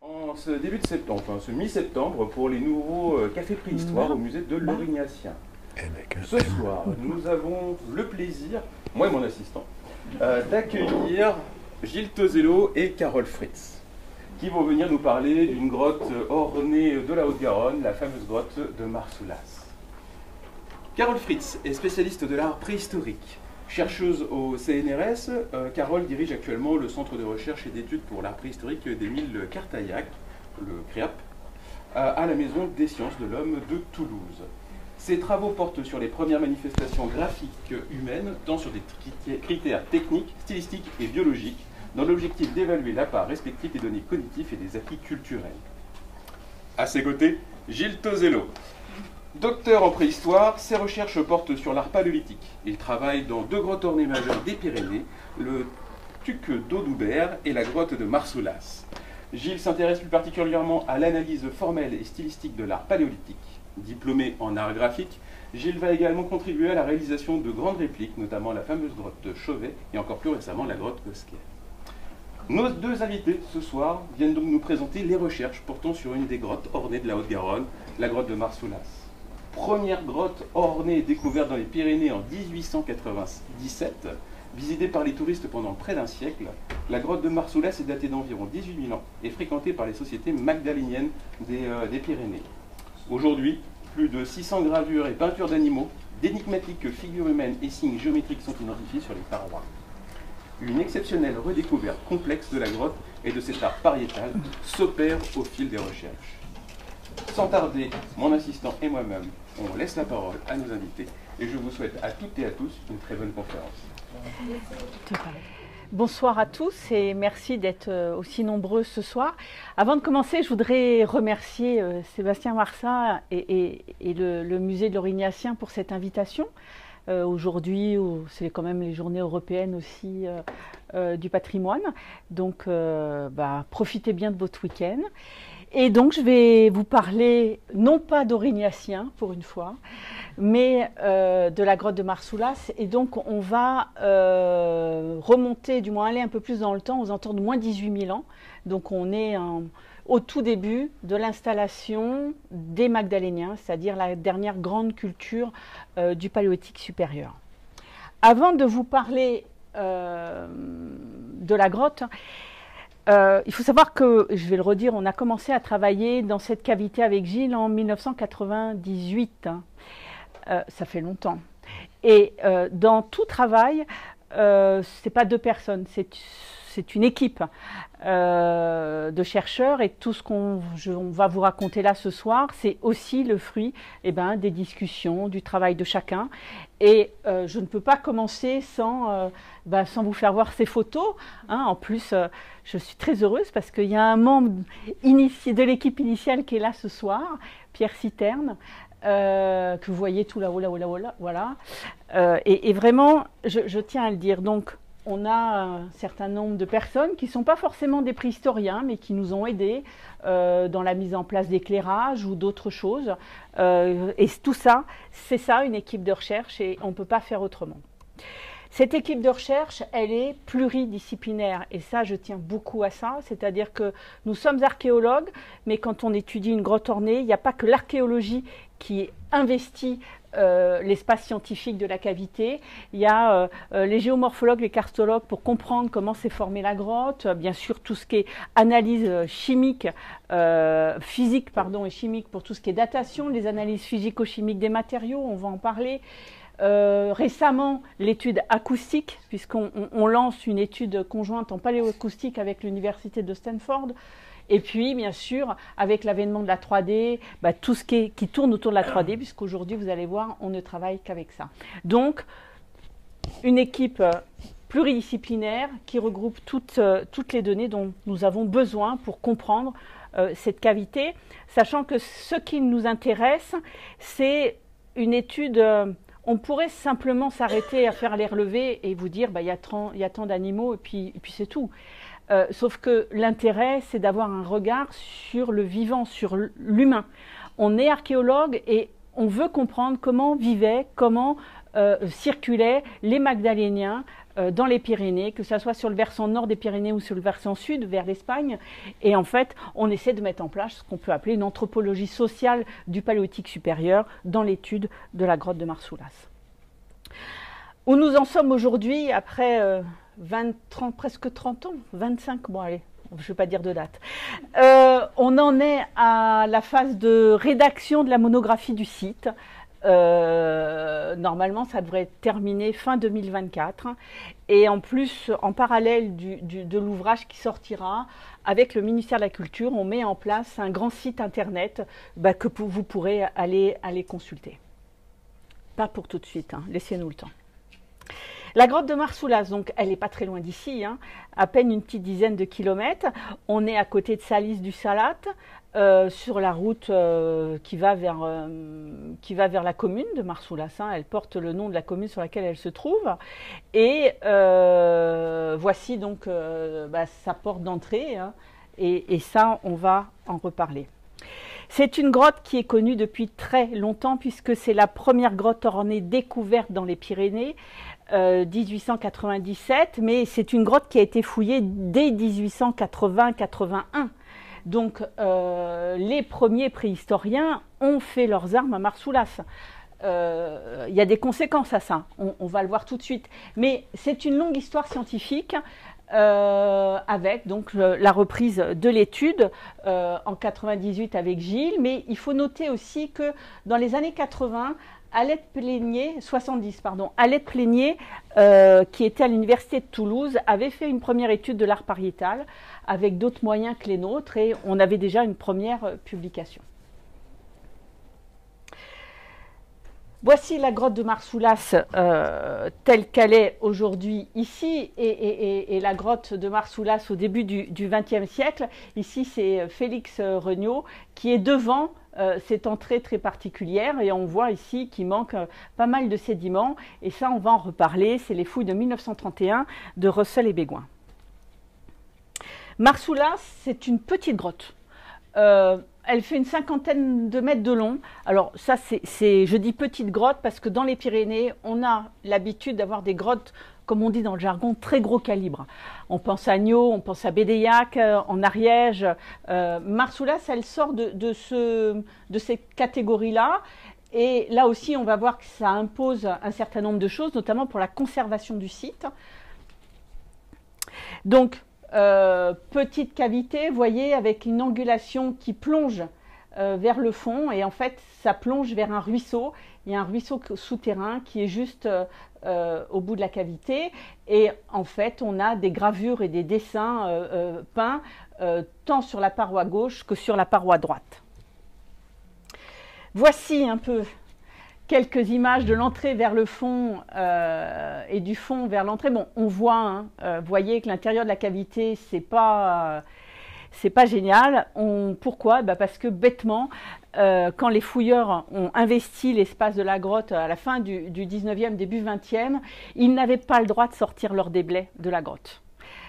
En ce début de septembre, enfin ce mi-septembre, pour les nouveaux cafés préhistoire au musée de l'Aurignacien. Ce soir, nous avons le plaisir, moi et mon assistant, d'accueillir Gilles Tozello et Carole Fritz, qui vont venir nous parler d'une grotte ornée de la Haute-Garonne, la fameuse grotte de Marsoulas. Carole Fritz est spécialiste de l'art préhistorique. Chercheuse au CNRS, Carole dirige actuellement le Centre de recherche et d'études pour l'art préhistorique d'Émile Cartaillac, le CREAP, à la Maison des sciences de l'homme de Toulouse. Ses travaux portent sur les premières manifestations graphiques humaines, tant sur des critères techniques, stylistiques et biologiques, dans l'objectif d'évaluer la part respective des données cognitives et des acquis culturels. À ses côtés, Gilles Tozello. Docteur en préhistoire, ses recherches portent sur l'art paléolithique. Il travaille dans deux grottes ornées majeures des Pyrénées, le Tuc d'Audoubert et la grotte de Marsoulas. Gilles s'intéresse plus particulièrement à l'analyse formelle et stylistique de l'art paléolithique. Diplômé en art graphique, Gilles va également contribuer à la réalisation de grandes répliques, notamment la fameuse grotte de Chauvet et encore plus récemment la grotte Cosquer. Nos deux invités ce soir viennent donc nous présenter les recherches portant sur une des grottes ornées de la Haute-Garonne, la grotte de Marsoulas. Première grotte ornée et découverte dans les Pyrénées en 1897, visitée par les touristes pendant près d'un siècle, la grotte de Marsoulas est datée d'environ 18 000 ans et fréquentée par les sociétés magdaléniennes des Pyrénées. Aujourd'hui, plus de 600 gravures et peintures d'animaux, d'énigmatiques figures humaines et signes géométriques sont identifiés sur les parois. Une exceptionnelle redécouverte complexe de la grotte et de cet art pariétal s'opère au fil des recherches. Sans tarder, mon assistant et moi-même, on laisse la parole à nos invités et je vous souhaite à toutes et à tous une très bonne conférence. Bonsoir à tous et merci d'être aussi nombreux ce soir. Avant de commencer, je voudrais remercier Sébastien Marsat et le musée de l'Aurignacien pour cette invitation. Aujourd'hui, c'est quand même les journées européennes aussi du patrimoine. Donc, profitez bien de votre week-end. Et donc, je vais vous parler, non pas d'Aurignacien pour une fois, mais de la grotte de Marsoulas. Et donc, on va remonter, du moins aller un peu plus dans le temps, aux alentours de moins 18 000 ans. Donc, on est au tout début de l'installation des Magdaléniens, c'est-à-dire la dernière grande culture du Paléolithique supérieur. Avant de vous parler de la grotte, il faut savoir que, je vais le redire, on a commencé à travailler dans cette cavité avec Gilles en 1998. Ça fait longtemps. Et dans tout travail, ce n'est pas deux personnes, c'est une équipe de chercheurs et tout ce qu'on va vous raconter là ce soir, c'est aussi le fruit des discussions, du travail de chacun. Et je ne peux pas commencer sans vous faire voir ces photos. En plus, je suis très heureuse parce qu'il y a un membre de l'équipe initiale qui est là ce soir, Pierre Citerne, que vous voyez tout là-haut, voilà. Et vraiment, je tiens à le dire. Donc, on a un certain nombre de personnes qui ne sont pas forcément des préhistoriens, mais qui nous ont aidés dans la mise en place d'éclairage ou d'autres choses. Et tout ça, c'est ça une équipe de recherche et on ne peut pas faire autrement. Cette équipe de recherche, elle est pluridisciplinaire et ça, je tiens beaucoup à ça. C'est-à-dire que nous sommes archéologues, mais quand on étudie une grotte ornée, il n'y a pas que l'archéologie qui investit l'espace scientifique de la cavité. Il y a les géomorphologues, les karstologues pour comprendre comment s'est formée la grotte. Bien sûr, tout ce qui est analyse chimique, physique et chimique pour tout ce qui est datation, les analyses physico-chimiques des matériaux, on va en parler. Récemment, l'étude acoustique, puisqu'on lance une étude conjointe en paléoacoustique avec l'université de Stanford. Et puis, bien sûr, avec l'avènement de la 3D, tout ce qui tourne autour de la 3D, puisqu'aujourd'hui, vous allez voir, on ne travaille qu'avec ça. Donc, une équipe pluridisciplinaire qui regroupe toutes les données dont nous avons besoin pour comprendre cette cavité, sachant que ce qui nous intéresse, c'est une étude... on pourrait simplement s'arrêter à faire les relevés et vous dire il y a tant d'animaux et puis c'est tout. Sauf que l'intérêt, c'est d'avoir un regard sur le vivant, sur l'humain. On est archéologue et on veut comprendre comment vivaient, comment circulaient les Magdaléniens dans les Pyrénées, que ce soit sur le versant nord des Pyrénées ou sur le versant sud, vers l'Espagne. Et en fait, on essaie de mettre en place ce qu'on peut appeler une anthropologie sociale du Paléolithique supérieur dans l'étude de la grotte de Marsoulas. Où nous en sommes aujourd'hui, après 30, presque 30 ans, 25, bon allez, je ne vais pas dire de date. On en est à la phase de rédaction de la monographie du site. Normalement, ça devrait être terminé fin 2024. Et en plus, en parallèle de l'ouvrage qui sortira, avec le ministère de la Culture, on met en place un grand site internet que vous pourrez aller consulter. Pas pour tout de suite, hein, laissez-nous le temps. La grotte de Marsoulas, donc, elle n'est pas très loin d'ici, hein, à peine une petite dizaine de kilomètres. On est à côté de Salis du Salat, sur la route qui va vers la commune de Marsoulas. Hein. Elle porte le nom de la commune sur laquelle elle se trouve. Et voici donc sa porte d'entrée. Hein, et ça, on va en reparler. C'est une grotte qui est connue depuis très longtemps puisque c'est la première grotte ornée découverte dans les Pyrénées, 1897, mais c'est une grotte qui a été fouillée dès 1880-81. Donc les premiers préhistoriens ont fait leurs armes à Marsoulas. Il y a des conséquences à ça, on va le voir tout de suite. Mais c'est une longue histoire scientifique. Avec donc la reprise de l'étude en 98 avec Gilles, mais il faut noter aussi que dans les années 80, Alette Plénier, 70 pardon, Alette Plénier, qui était à l'université de Toulouse, avait fait une première étude de l'art pariétal avec d'autres moyens que les nôtres et on avait déjà une première publication. Voici la grotte de Marsoulas telle qu'elle est aujourd'hui ici et la grotte de Marsoulas au début du XXe siècle. Ici, c'est Félix Regnault qui est devant cette entrée très particulière et on voit ici qu'il manque pas mal de sédiments et ça, on va en reparler. C'est les fouilles de 1931 de Russell et Bégoin. Marsoulas, c'est une petite grotte. Elle fait une 50aine de mètres de long. Alors ça, je dis petite grotte parce que dans les Pyrénées, on a l'habitude d'avoir des grottes, comme on dit dans le jargon, très gros calibre. On pense à Agneau, on pense à Bédéiac, en Ariège. Marsoulas, elle sort de ces catégories-là. Et là aussi, on va voir que ça impose un certain nombre de choses, notamment pour la conservation du site. Donc, petite cavité, vous voyez, avec une angulation qui plonge vers le fond et en fait ça plonge vers un ruisseau. Il y a un ruisseau souterrain qui est juste au bout de la cavité et en fait on a des gravures et des dessins peints tant sur la paroi gauche que sur la paroi droite. Voici un peu quelques images de l'entrée vers le fond et du fond vers l'entrée. Bon, on voit, hein, vous voyez que l'intérieur de la cavité, c'est pas génial. Pourquoi? Parce que bêtement, quand les fouilleurs ont investi l'espace de la grotte à la fin du 19e, début 20e, ils n'avaient pas le droit de sortir leurs déblais de la grotte.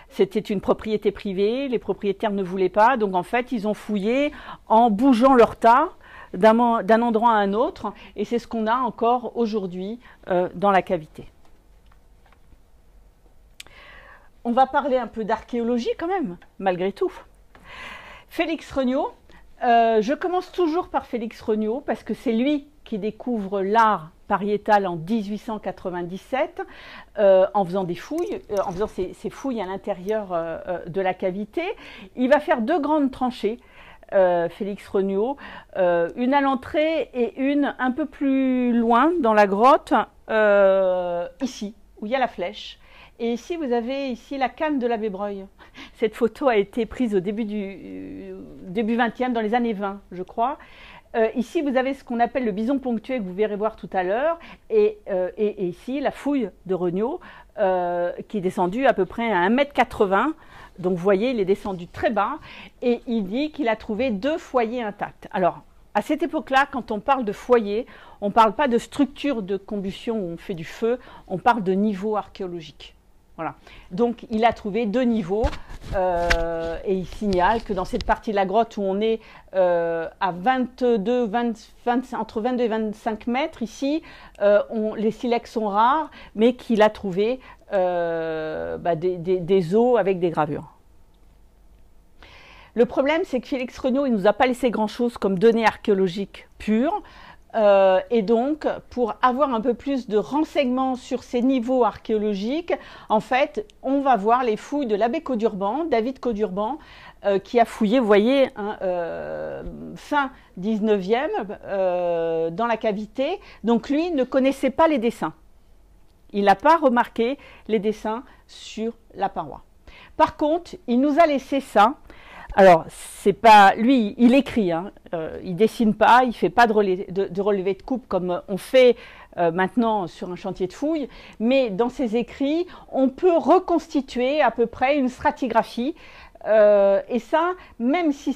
C'était une propriété privée, les propriétaires ne voulaient pas, donc en fait, ils ont fouillé en bougeant leur tas d'un endroit à un autre, et c'est ce qu'on a encore aujourd'hui dans la cavité. On va parler un peu d'archéologie quand même, malgré tout. Félix Regnault, je commence toujours par Félix Regnault parce que c'est lui qui découvre l'art pariétal en 1897 en faisant des fouilles, en faisant ses fouilles à l'intérieur de la cavité. Il va faire deux grandes tranchées. Félix Regnault, une à l'entrée et une un peu plus loin dans la grotte, ici, où il y a la flèche. Et ici, vous avez ici la canne de l'abbé Breuil. Cette photo a été prise au début 20e, dans les années 20, je crois. Ici, vous avez ce qu'on appelle le bison ponctué, que vous verrez voir tout à l'heure. Et ici, la fouille de Regnault, qui est descendue à peu près à 1,80 m. Donc, vous voyez, il est descendu très bas. Et il dit qu'il a trouvé 2 foyers intacts. Alors, à cette époque-là, quand on parle de foyer, on ne parle pas de structure de combustion où on fait du feu, on parle de niveau archéologique. Voilà. Donc, il a trouvé 2 niveaux et il signale que dans cette partie de la grotte où on est à entre 22 et 25 mètres, ici, les silex sont rares, mais qu'il a trouvé des os avec des gravures. Le problème, c'est que Félix Regnault, il ne nous a pas laissé grand-chose comme données archéologiques pures. Et donc, pour avoir un peu plus de renseignements sur ces niveaux archéologiques, en fait, on va voir les fouilles de l'abbé Caudurban, David Caudurban, qui a fouillé, vous voyez, fin 19e, dans la cavité. Donc, lui ne connaissait pas les dessins. Il n'a pas remarqué les dessins sur la paroi. Par contre, il nous a laissé ça. Alors, c'est pas lui, il écrit, hein, il dessine pas, il fait pas de relevé de coupe comme on fait maintenant sur un chantier de fouilles, mais dans ses écrits, on peut reconstituer à peu près une stratigraphie. Et ça, même si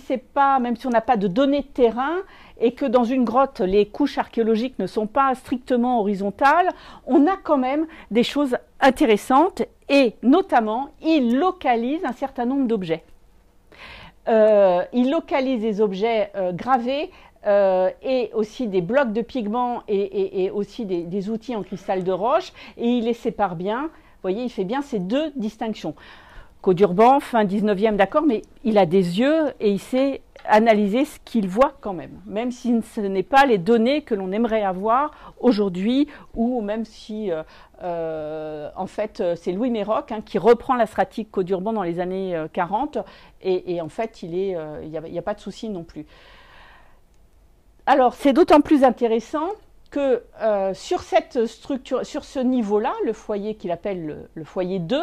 on n'a pas de données de terrain et que dans une grotte, les couches archéologiques ne sont pas strictement horizontales, on a quand même des choses intéressantes et notamment, il localise un certain nombre d'objets. Il localise des objets gravés et aussi des blocs de pigments et aussi des outils en cristal de roche, et il les sépare bien. Vous voyez, il fait bien ces deux distinctions. Caudurban, fin 19e, d'accord, mais il a des yeux et il sait analyser ce qu'il voit quand même si ce n'est pas les données que l'on aimerait avoir aujourd'hui, ou même si, en fait, c'est Louis Méroc qui reprend la stratique Caudurban dans les années 40, et en fait, il n'y a pas de souci non plus. Alors, c'est d'autant plus intéressant que sur cette structure, sur ce niveau-là, le foyer qu'il appelle le foyer 2,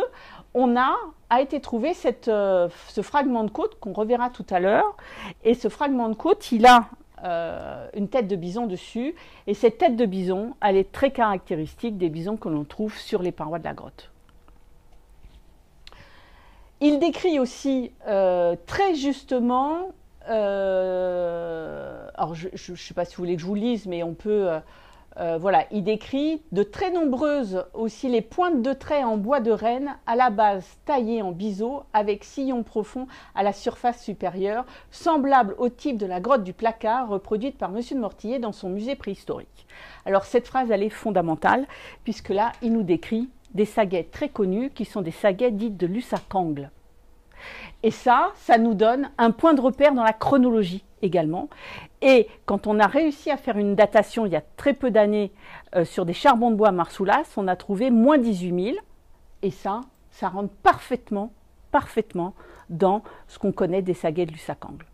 a été trouvé ce fragment de côte qu'on reverra tout à l'heure. Et ce fragment de côte, il a une tête de bison dessus. Et cette tête de bison, elle est très caractéristique des bisons que l'on trouve sur les parois de la grotte. Il décrit aussi très justement, alors je ne sais pas si vous voulez que je vous lise, mais on peut... voilà, il décrit de très nombreuses aussi les pointes de trait en bois de renne à la base taillée en biseau avec sillon profond à la surface supérieure, semblable au type de la grotte du Placard reproduite par M. de Mortillet dans son musée préhistorique. Alors cette phrase, elle est fondamentale puisque là, il nous décrit des saguets très connus qui sont des saguets dites de Lussac-Angle. Et ça nous donne un point de repère dans la chronologie également. Et quand on a réussi à faire une datation il y a très peu d'années sur des charbons de bois à Marsoulas, on a trouvé moins 18 000. Et ça rentre parfaitement dans ce qu'on connaît des saguets de Lussac-Angle.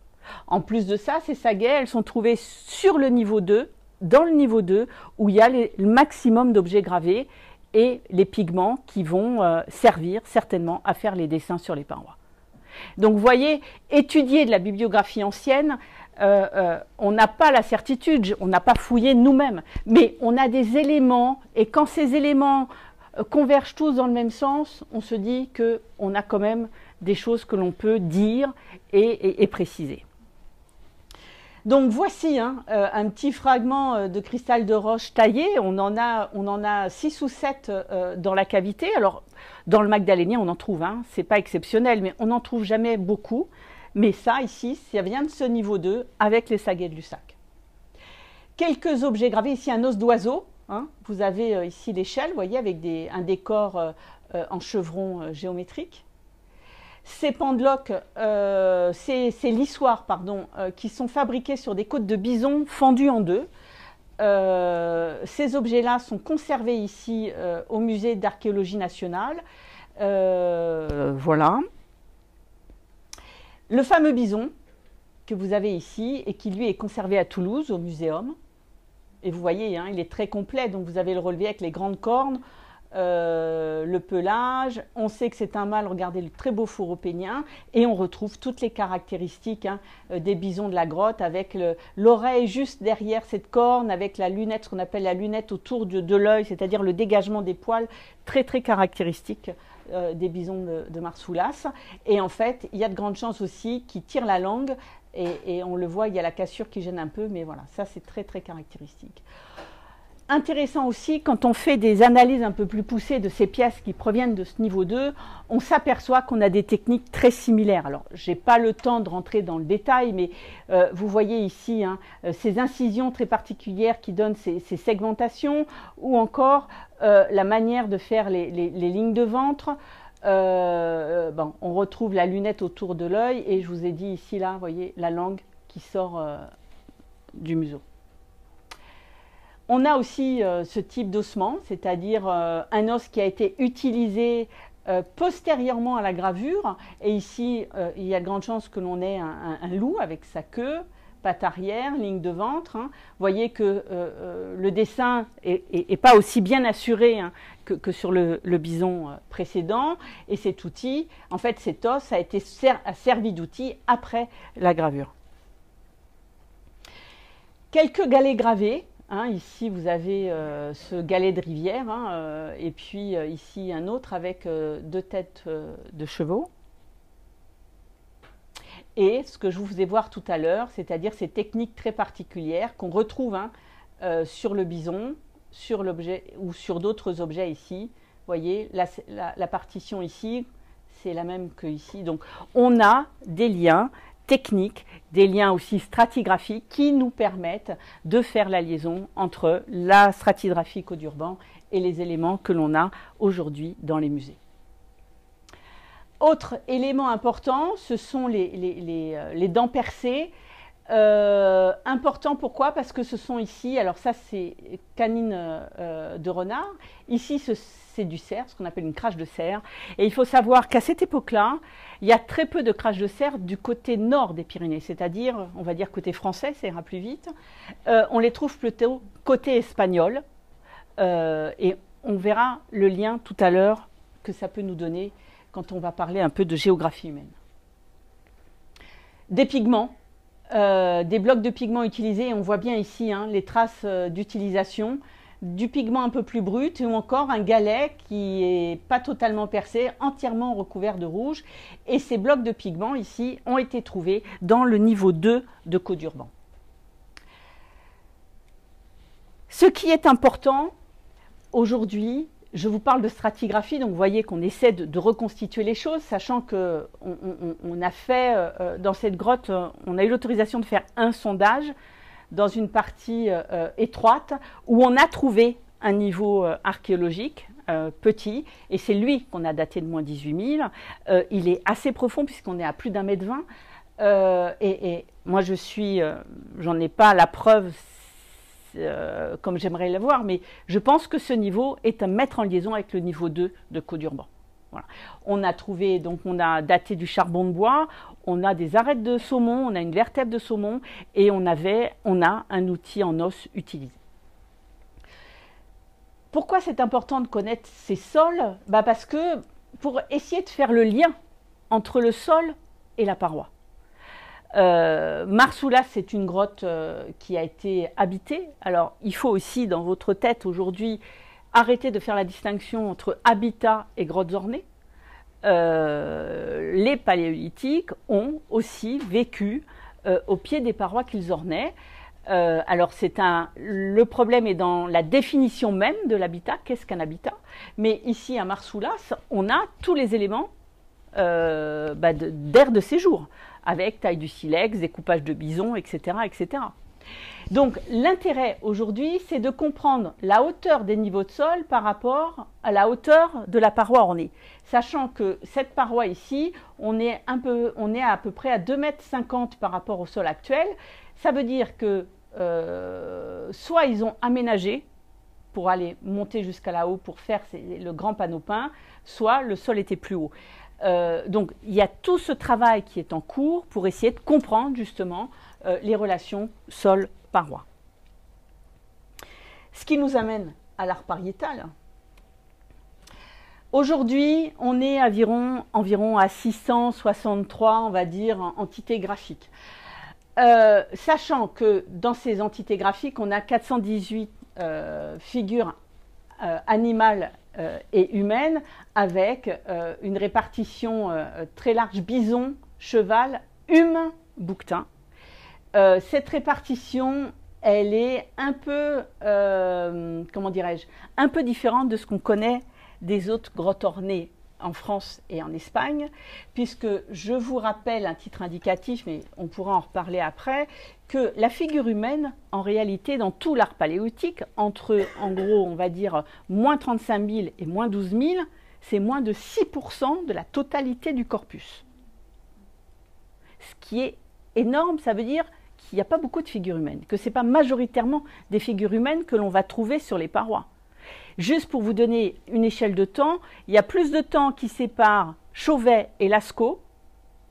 En plus de ça, ces saguets, elles sont trouvées sur le niveau 2, dans le niveau 2, où il y a le maximum d'objets gravés et les pigments qui vont servir certainement à faire les dessins sur les parois. Donc vous voyez, étudier de la bibliographie ancienne, on n'a pas la certitude, on n'a pas fouillé nous-mêmes, mais on a des éléments, et quand ces éléments convergent tous dans le même sens, on se dit qu'on a quand même des choses que l'on peut dire et préciser. Donc voici un petit fragment de cristal de roche taillé. On en a 6 ou 7 dans la cavité. Alors dans le Magdalénien on en trouve, c'est pas exceptionnel, mais on n'en trouve jamais beaucoup. Mais ça ici, ça vient de ce niveau 2 avec les saguets de Lussac. Quelques objets gravés, ici un os d'oiseau. Vous avez ici l'échelle, vous voyez, avec un décor en chevron géométrique. Ces pendeloques, ces lissoirs, pardon, qui sont fabriqués sur des côtes de bison fendues en deux. Ces objets-là sont conservés ici au musée d'archéologie nationale. Voilà. Le fameux bison que vous avez ici et qui lui est conservé à Toulouse, au muséum. Et vous voyez, il est très complet, donc vous avez le relevé avec les grandes cornes. Le pelage, on sait que c'est un mâle, regardez le très beau fourreau pénien, et on retrouve toutes les caractéristiques des bisons de la grotte, avec l'oreille juste derrière cette corne, avec la lunette, ce qu'on appelle la lunette autour de l'œil, c'est-à-dire le dégagement des poils, très très caractéristique des bisons de Marsoulas. Et en fait, il y a de grandes chances aussi qu'ils tirent la langue, et on le voit, il y a la cassure qui gêne un peu, mais voilà, ça c'est très très caractéristique. intéressant aussi, quand on fait des analyses un peu plus poussées de ces pièces qui proviennent de ce niveau 2, on s'aperçoit qu'on a des techniques très similaires. Alors, je n'ai pas le temps de rentrer dans le détail, mais vous voyez ici ces incisions très particulières qui donnent ces segmentations, ou encore la manière de faire les lignes de ventre. Bon, on retrouve la lunette autour de l'œil, et je vous ai dit ici, là, vous voyez, la langue qui sort du museau. On a aussi ce type d'ossement, c'est-à-dire un os qui a été utilisé postérieurement à la gravure. Et ici, il y a de grandes chances que l'on ait un loup avec sa queue, patte arrière, ligne de ventre. Hein. Vous voyez que le dessin n'est pas aussi bien assuré que sur le bison précédent. Et cet outil, en fait, cet os a servi d'outil après la gravure. Quelques galets gravés. Hein, ici, vous avez ce galet de rivière, et puis ici un autre avec 2 têtes de chevaux. Et ce que je vous faisais voir tout à l'heure, c'est-à-dire ces techniques très particulières qu'on retrouve sur le bison, sur l'objet ou sur d'autres objets ici. Vous voyez, la partition ici, c'est la même que ici. Donc, on a des liens techniques, des liens aussi stratigraphiques qui nous permettent de faire la liaison entre la stratigraphie Caudurban et les éléments que l'on a aujourd'hui dans les musées. Autre élément important, ce sont les dents percées. Important pourquoi? Parce que ce sont ici, alors ça c'est canine de renard, ici c'est du cerf, ce qu'on appelle une crache de cerf, et il faut savoir qu'à cette époque-là, il y a très peu de craches de cerf du côté nord des Pyrénées, c'est-à-dire, on va dire côté français, ça ira plus vite, on les trouve plutôt côté espagnol, et on verra le lien tout à l'heure que ça peut nous donner quand on va parler un peu de géographie humaine. Des pigments. Des blocs de pigments utilisés, on voit bien ici les traces d'utilisation, du pigment un peu plus brut ou encore un galet qui n'est pas totalement percé, entièrement recouvert de rouge. Et ces blocs de pigments ici ont été trouvés dans le niveau 2 de Caudurban. Ce qui est important aujourd'hui, je vous parle de stratigraphie, donc vous voyez qu'on essaie de reconstituer les choses, sachant qu'on a fait, dans cette grotte, on a eu l'autorisation de faire un sondage dans une partie étroite, où on a trouvé un niveau archéologique petit, et c'est lui qu'on a daté de moins 18 000. Il est assez profond, puisqu'on est à plus d'1,20 m, et moi j'en ai pas la preuve, comme j'aimerais le voir, mais je pense que ce niveau est à mettre en liaison avec le niveau 2 de Caudurban. Voilà. On a trouvé, donc on a daté du charbon de bois, on a des arêtes de saumon, on a une vertèbre de saumon, et on a un outil en os utilisé. Pourquoi c'est important de connaître ces sols? Parce que pour essayer de faire le lien entre le sol et la paroi. Marsoulas, c'est une grotte qui a été habitée. Alors, il faut aussi, dans votre tête aujourd'hui, arrêter de faire la distinction entre habitat et grottes ornées. Les paléolithiques ont aussi vécu au pied des parois qu'ils ornaient. Alors, le problème est dans la définition même de l'habitat. Qu'est-ce qu'un habitat? Mais ici, à Marsoulas, on a tous les éléments d'aire de séjour, avec taille du silex, découpage de bison, etc. etc. Donc l'intérêt aujourd'hui, c'est de comprendre la hauteur des niveaux de sol par rapport à la hauteur de la paroi ornée. Sachant que cette paroi ici, on est à peu près à 2,50 m par rapport au sol actuel. Ça veut dire que soit ils ont aménagé pour aller monter jusqu'à là-haut pour faire le grand panneau peint, soit le sol était plus haut. Donc il y a tout ce travail qui est en cours pour essayer de comprendre justement les relations sol-paroi. Ce qui nous amène à l'art pariétal. Aujourd'hui, on est environ à 663, on va dire, entités graphiques. Sachant que dans ces entités graphiques, on a 418 figures animales et humaines, avec une répartition très large bison, cheval, hume, bouquetin. Cette répartition elle est un peu, comment dirais-je, un peu différente de ce qu'on connaît des autres grottes ornées en France et en Espagne, puisque je vous rappelle un titre indicatif, mais on pourra en reparler après, que la figure humaine, en réalité, dans tout l'art paléolithique, entre, en gros, on va dire, moins 35 000 et moins 12 000, c'est moins de 6% de la totalité du corpus. Ce qui est énorme, ça veut dire qu'il n'y a pas beaucoup de figures humaines, que ce n'est pas majoritairement des figures humaines que l'on va trouver sur les parois. Juste pour vous donner une échelle de temps, il y a plus de temps qui sépare Chauvet et Lascaux,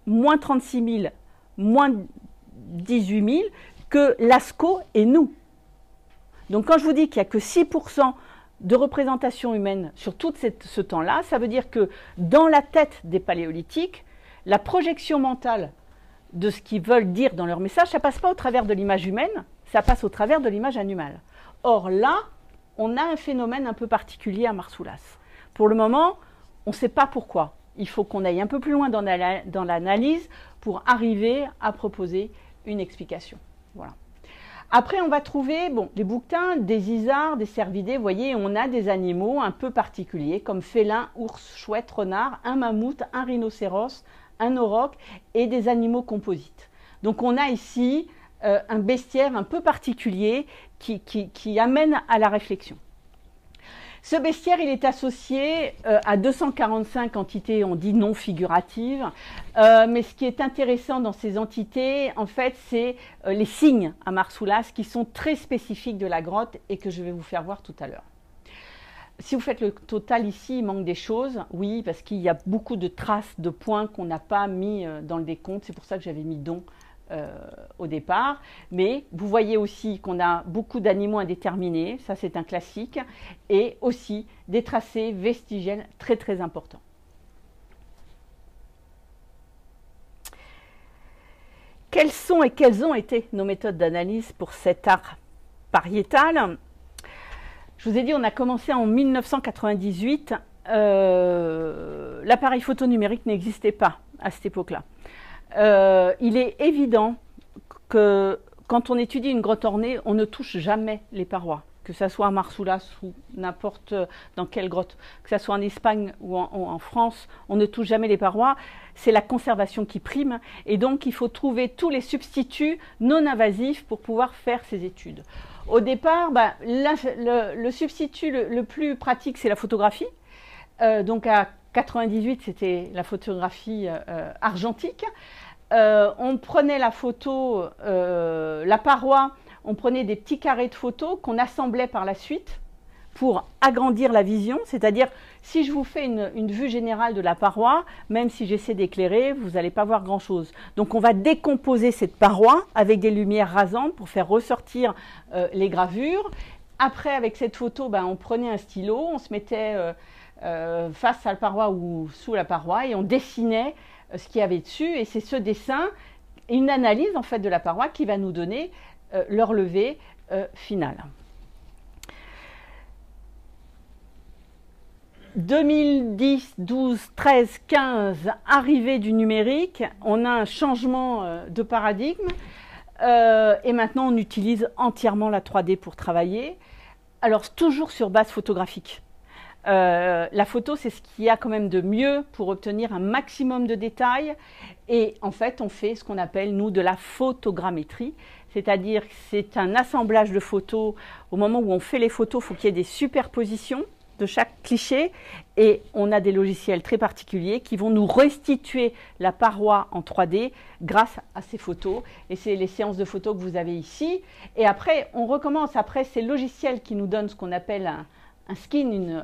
moins 36 000, moins 18 000, que Lascaux et nous. Donc quand je vous dis qu'il n'y a que 6% de représentation humaine sur tout ce temps-là, ça veut dire que dans la tête des paléolithiques, la projection mentale de ce qu'ils veulent dire dans leur message, ça ne passe pas au travers de l'image humaine, ça passe au travers de l'image animale. Or là, on a un phénomène un peu particulier à Marsoulas. Pour le moment, on ne sait pas pourquoi. Il faut qu'on aille un peu plus loin dans l'analyse pour arriver à proposer une explication. Voilà. Après, on va trouver des bouquetins, des isards, des cervidés. Vous voyez, on a des animaux un peu particuliers, comme félin, ours, chouette, renard, un mammouth, un rhinocéros, un auroch et des animaux composites. Donc on a ici un bestiaire un peu particulier qui amène à la réflexion. Ce bestiaire, il est associé à 245 entités, on dit non figuratives, mais ce qui est intéressant dans ces entités, en fait, c'est les signes à Marsoulas qui sont très spécifiques de la grotte et que je vais vous faire voir tout à l'heure. Si vous faites le total ici, il manque des choses, oui, parce qu'il y a beaucoup de traces de points qu'on n'a pas mis dans le décompte, c'est pour ça que j'avais mis don au départ, mais vous voyez aussi qu'on a beaucoup d'animaux indéterminés, ça c'est un classique, et aussi des tracés vestigiels très très importants. Quelles sont et quelles ont été nos méthodes d'analyse pour cet art pariétal? Je vous ai dit, on a commencé en 1998, l'appareil photo numérique n'existait pas à cette époque-là. Il est évident que quand on étudie une grotte ornée, on ne touche jamais les parois, que ce soit à Marsoulas ou n'importe dans quelle grotte, que ce soit en Espagne ou en France, on ne touche jamais les parois. C'est la conservation qui prime et donc il faut trouver tous les substituts non invasifs pour pouvoir faire ces études. Au départ, le substitut le plus pratique, c'est la photographie. Donc à 98, c'était la photographie argentique. On prenait la photo, la paroi, on prenait des petits carrés de photos qu'on assemblait par la suite pour agrandir la vision. C'est-à-dire, si je vous fais une vue générale de la paroi, même si j'essaie d'éclairer, vous n'allez pas voir grand-chose. Donc on va décomposer cette paroi avec des lumières rasantes pour faire ressortir les gravures. Après, avec cette photo, on prenait un stylo, on se mettait face à la paroi ou sous la paroi et on dessinait ce qu'il y avait dessus, et c'est ce dessin, une analyse en fait de la paroi qui va nous donner leur levée finale. 2010, 12, 13, 15, arrivée du numérique, on a un changement de paradigme et maintenant on utilise entièrement la 3D pour travailler. Alors toujours sur base photographique. La photo, c'est ce qu'il y a quand même de mieux pour obtenir un maximum de détails. Et en fait, on fait ce qu'on appelle, nous, de la photogrammétrie. C'est-à-dire que c'est un assemblage de photos. Au moment où on fait les photos, il faut qu'il y ait des superpositions de chaque cliché. Et on a des logiciels très particuliers qui vont nous restituer la paroi en 3D grâce à ces photos. Et c'est les séances de photos que vous avez ici. Et après, on recommence. Après, c'est le logiciel qui nous donne ce qu'on appelle un skin,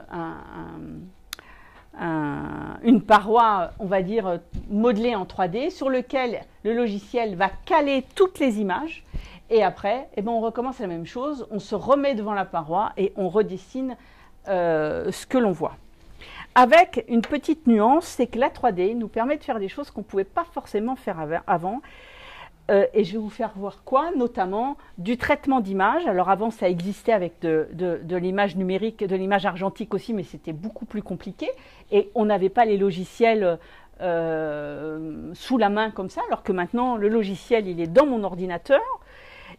une paroi, on va dire, modelée en 3D, sur lequel le logiciel va caler toutes les images. Et après, on recommence la même chose, on se remet devant la paroi et on redessine ce que l'on voit. Avec une petite nuance, c'est que la 3D nous permet de faire des choses qu'on ne pouvait pas forcément faire avant. Et je vais vous faire voir quoi, notamment du traitement d'image. Alors avant, ça existait avec de l'image numérique, de l'image argentique aussi, mais c'était beaucoup plus compliqué. Et on n'avait pas les logiciels sous la main comme ça, alors que maintenant, le logiciel, il est dans mon ordinateur.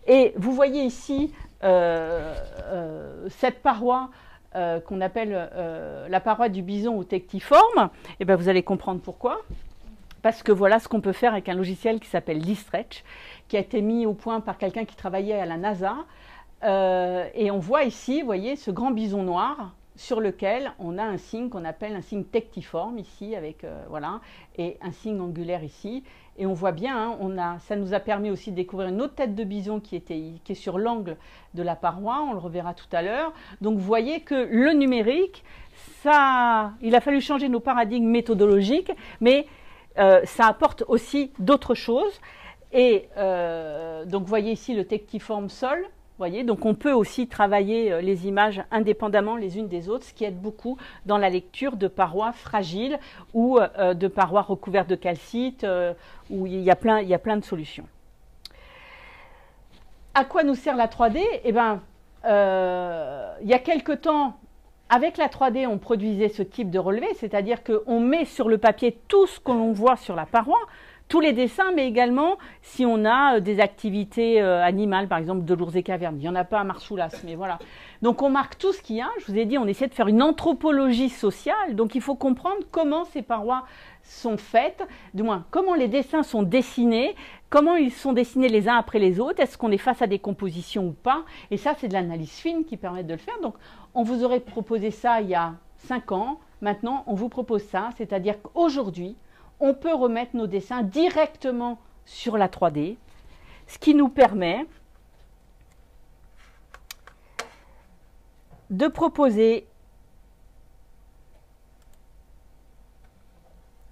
Et vous voyez ici cette paroi qu'on appelle la paroi du bison ou tectiforme. Et bien vous allez comprendre pourquoi. Parce que voilà ce qu'on peut faire avec un logiciel qui s'appelle Listretch, qui a été mis au point par quelqu'un qui travaillait à la NASA. Et on voit ici, vous voyez, ce grand bison noir sur lequel on a un signe qu'on appelle un signe tectiforme ici, avec voilà, et un signe angulaire ici. Et on voit bien, hein, ça nous a permis aussi de découvrir une autre tête de bison qui est sur l'angle de la paroi, on le reverra tout à l'heure. Donc vous voyez que le numérique, il a fallu changer nos paradigmes méthodologiques, mais ça apporte aussi d'autres choses. Et donc vous voyez ici le tectiforme sol. Voyez, donc on peut aussi travailler les images indépendamment les unes des autres, ce qui aide beaucoup dans la lecture de parois fragiles ou de parois recouvertes de calcite, où il y a plein de solutions. À quoi nous sert la 3D? Eh bien, il y a quelque temps, avec la 3D, on produisait ce type de relevé, c'est-à-dire qu'on met sur le papier tout ce que l'on voit sur la paroi, tous les dessins, mais également si on a des activités animales, par exemple de l'ours et cavernes. Il n'y en a pas à Marsoulas, mais voilà. Donc on marque tout ce qu'il y a. Je vous ai dit, on essaie de faire une anthropologie sociale. Donc il faut comprendre comment ces parois sont faites, du moins comment les dessins sont dessinés, comment ils sont dessinés les uns après les autres, est-ce qu'on est face à des compositions ou pas. Et ça, c'est de l'analyse fine qui permet de le faire. Donc on vous aurait proposé ça il y a 5 ans. Maintenant, on vous propose ça, c'est-à-dire qu'aujourd'hui, on peut remettre nos dessins directement sur la 3D, ce qui nous permet de proposer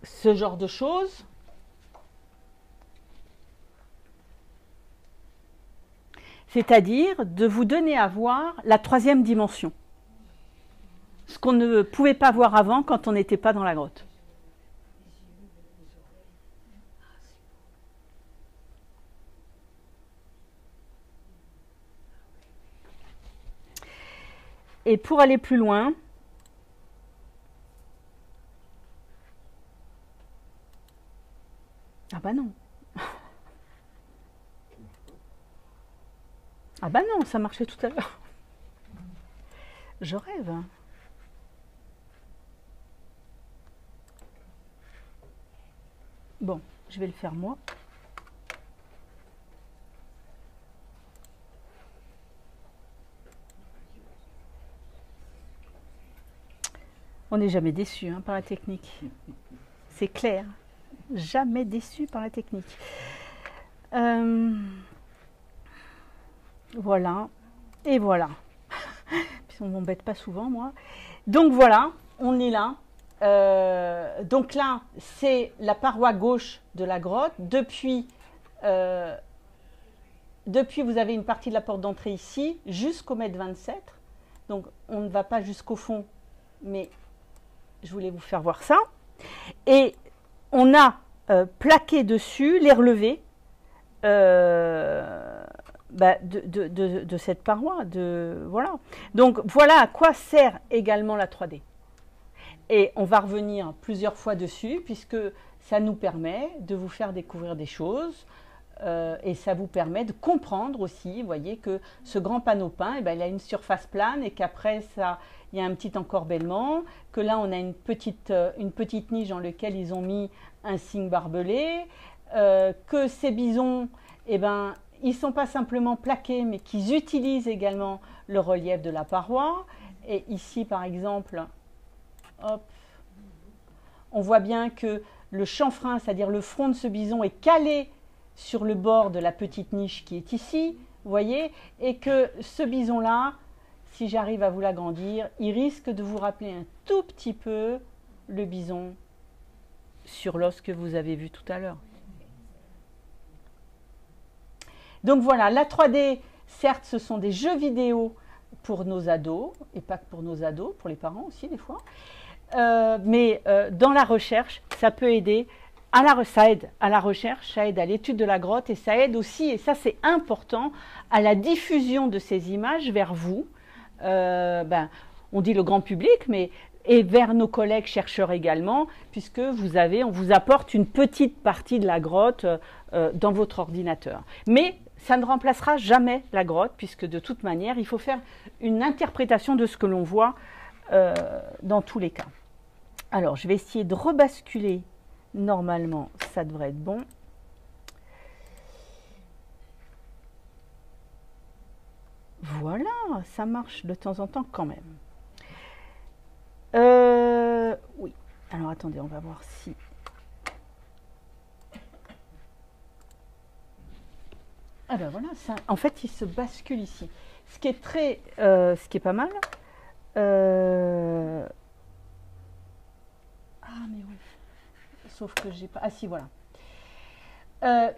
ce genre de choses. C'est-à-dire de vous donner à voir la 3e dimension, ce qu'on ne pouvait pas voir avant quand on n'était pas dans la grotte. Et pour aller plus loin, ah bah non. Ah bah non, ça marchait tout à l'heure. Je rêve. Bon, je vais le faire moi. On n'est jamais déçu par la technique. C'est clair. Jamais déçu par la technique. Voilà. Et voilà. Puis on ne m'embête pas souvent, moi. Donc voilà, on est là. Donc là, c'est la paroi gauche de la grotte. Depuis, vous avez une partie de la porte d'entrée ici, jusqu'au mètre 27. Donc on ne va pas jusqu'au fond, mais je voulais vous faire voir ça. Et on a plaqué dessus les relevés de cette paroi. Voilà. Donc voilà à quoi sert également la 3D. Et on va revenir plusieurs fois dessus, puisque ça nous permet de vous faire découvrir des choses. Et ça vous permet de comprendre aussi, vous voyez, que ce grand panneau peint, il a une surface plane et qu'après ça, il y a un petit encorbellement, que là on a une petite niche dans laquelle ils ont mis un signe barbelé, que ces bisons, ils ne sont pas simplement plaqués, mais qu'ils utilisent également le relief de la paroi. Et ici, par exemple, hop, on voit bien que le chanfrein, c'est-à-dire le front de ce bison, est calé sur le bord de la petite niche qui est ici, vous voyez, et que ce bison-là, si j'arrive à vous l'agrandir, il risque de vous rappeler un tout petit peu le bison sur l'os que vous avez vu tout à l'heure. Donc voilà, la 3D, certes, ce sont des jeux vidéo pour nos ados, et pas que pour nos ados, pour les parents aussi des fois, mais dans la recherche, ça peut aider. Ça aide à la recherche, ça aide à l'étude de la grotte et ça aide aussi, et ça c'est important, à la diffusion de ces images vers vous. On dit le grand public, mais et vers nos collègues chercheurs également, puisque on vous apporte une petite partie de la grotte dans votre ordinateur. Mais ça ne remplacera jamais la grotte, puisque de toute manière, il faut faire une interprétation de ce que l'on voit dans tous les cas. Alors, je vais essayer de rebasculer. Normalement, ça devrait être bon. Voilà, ça marche de temps en temps quand même. Oui, alors attendez, on va voir si... Ah ben voilà, ça, en fait, il se bascule ici. Ce qui est très... ce qui est pas mal. Ah mais oui. Sauf que j'ai pas... Ah si, voilà.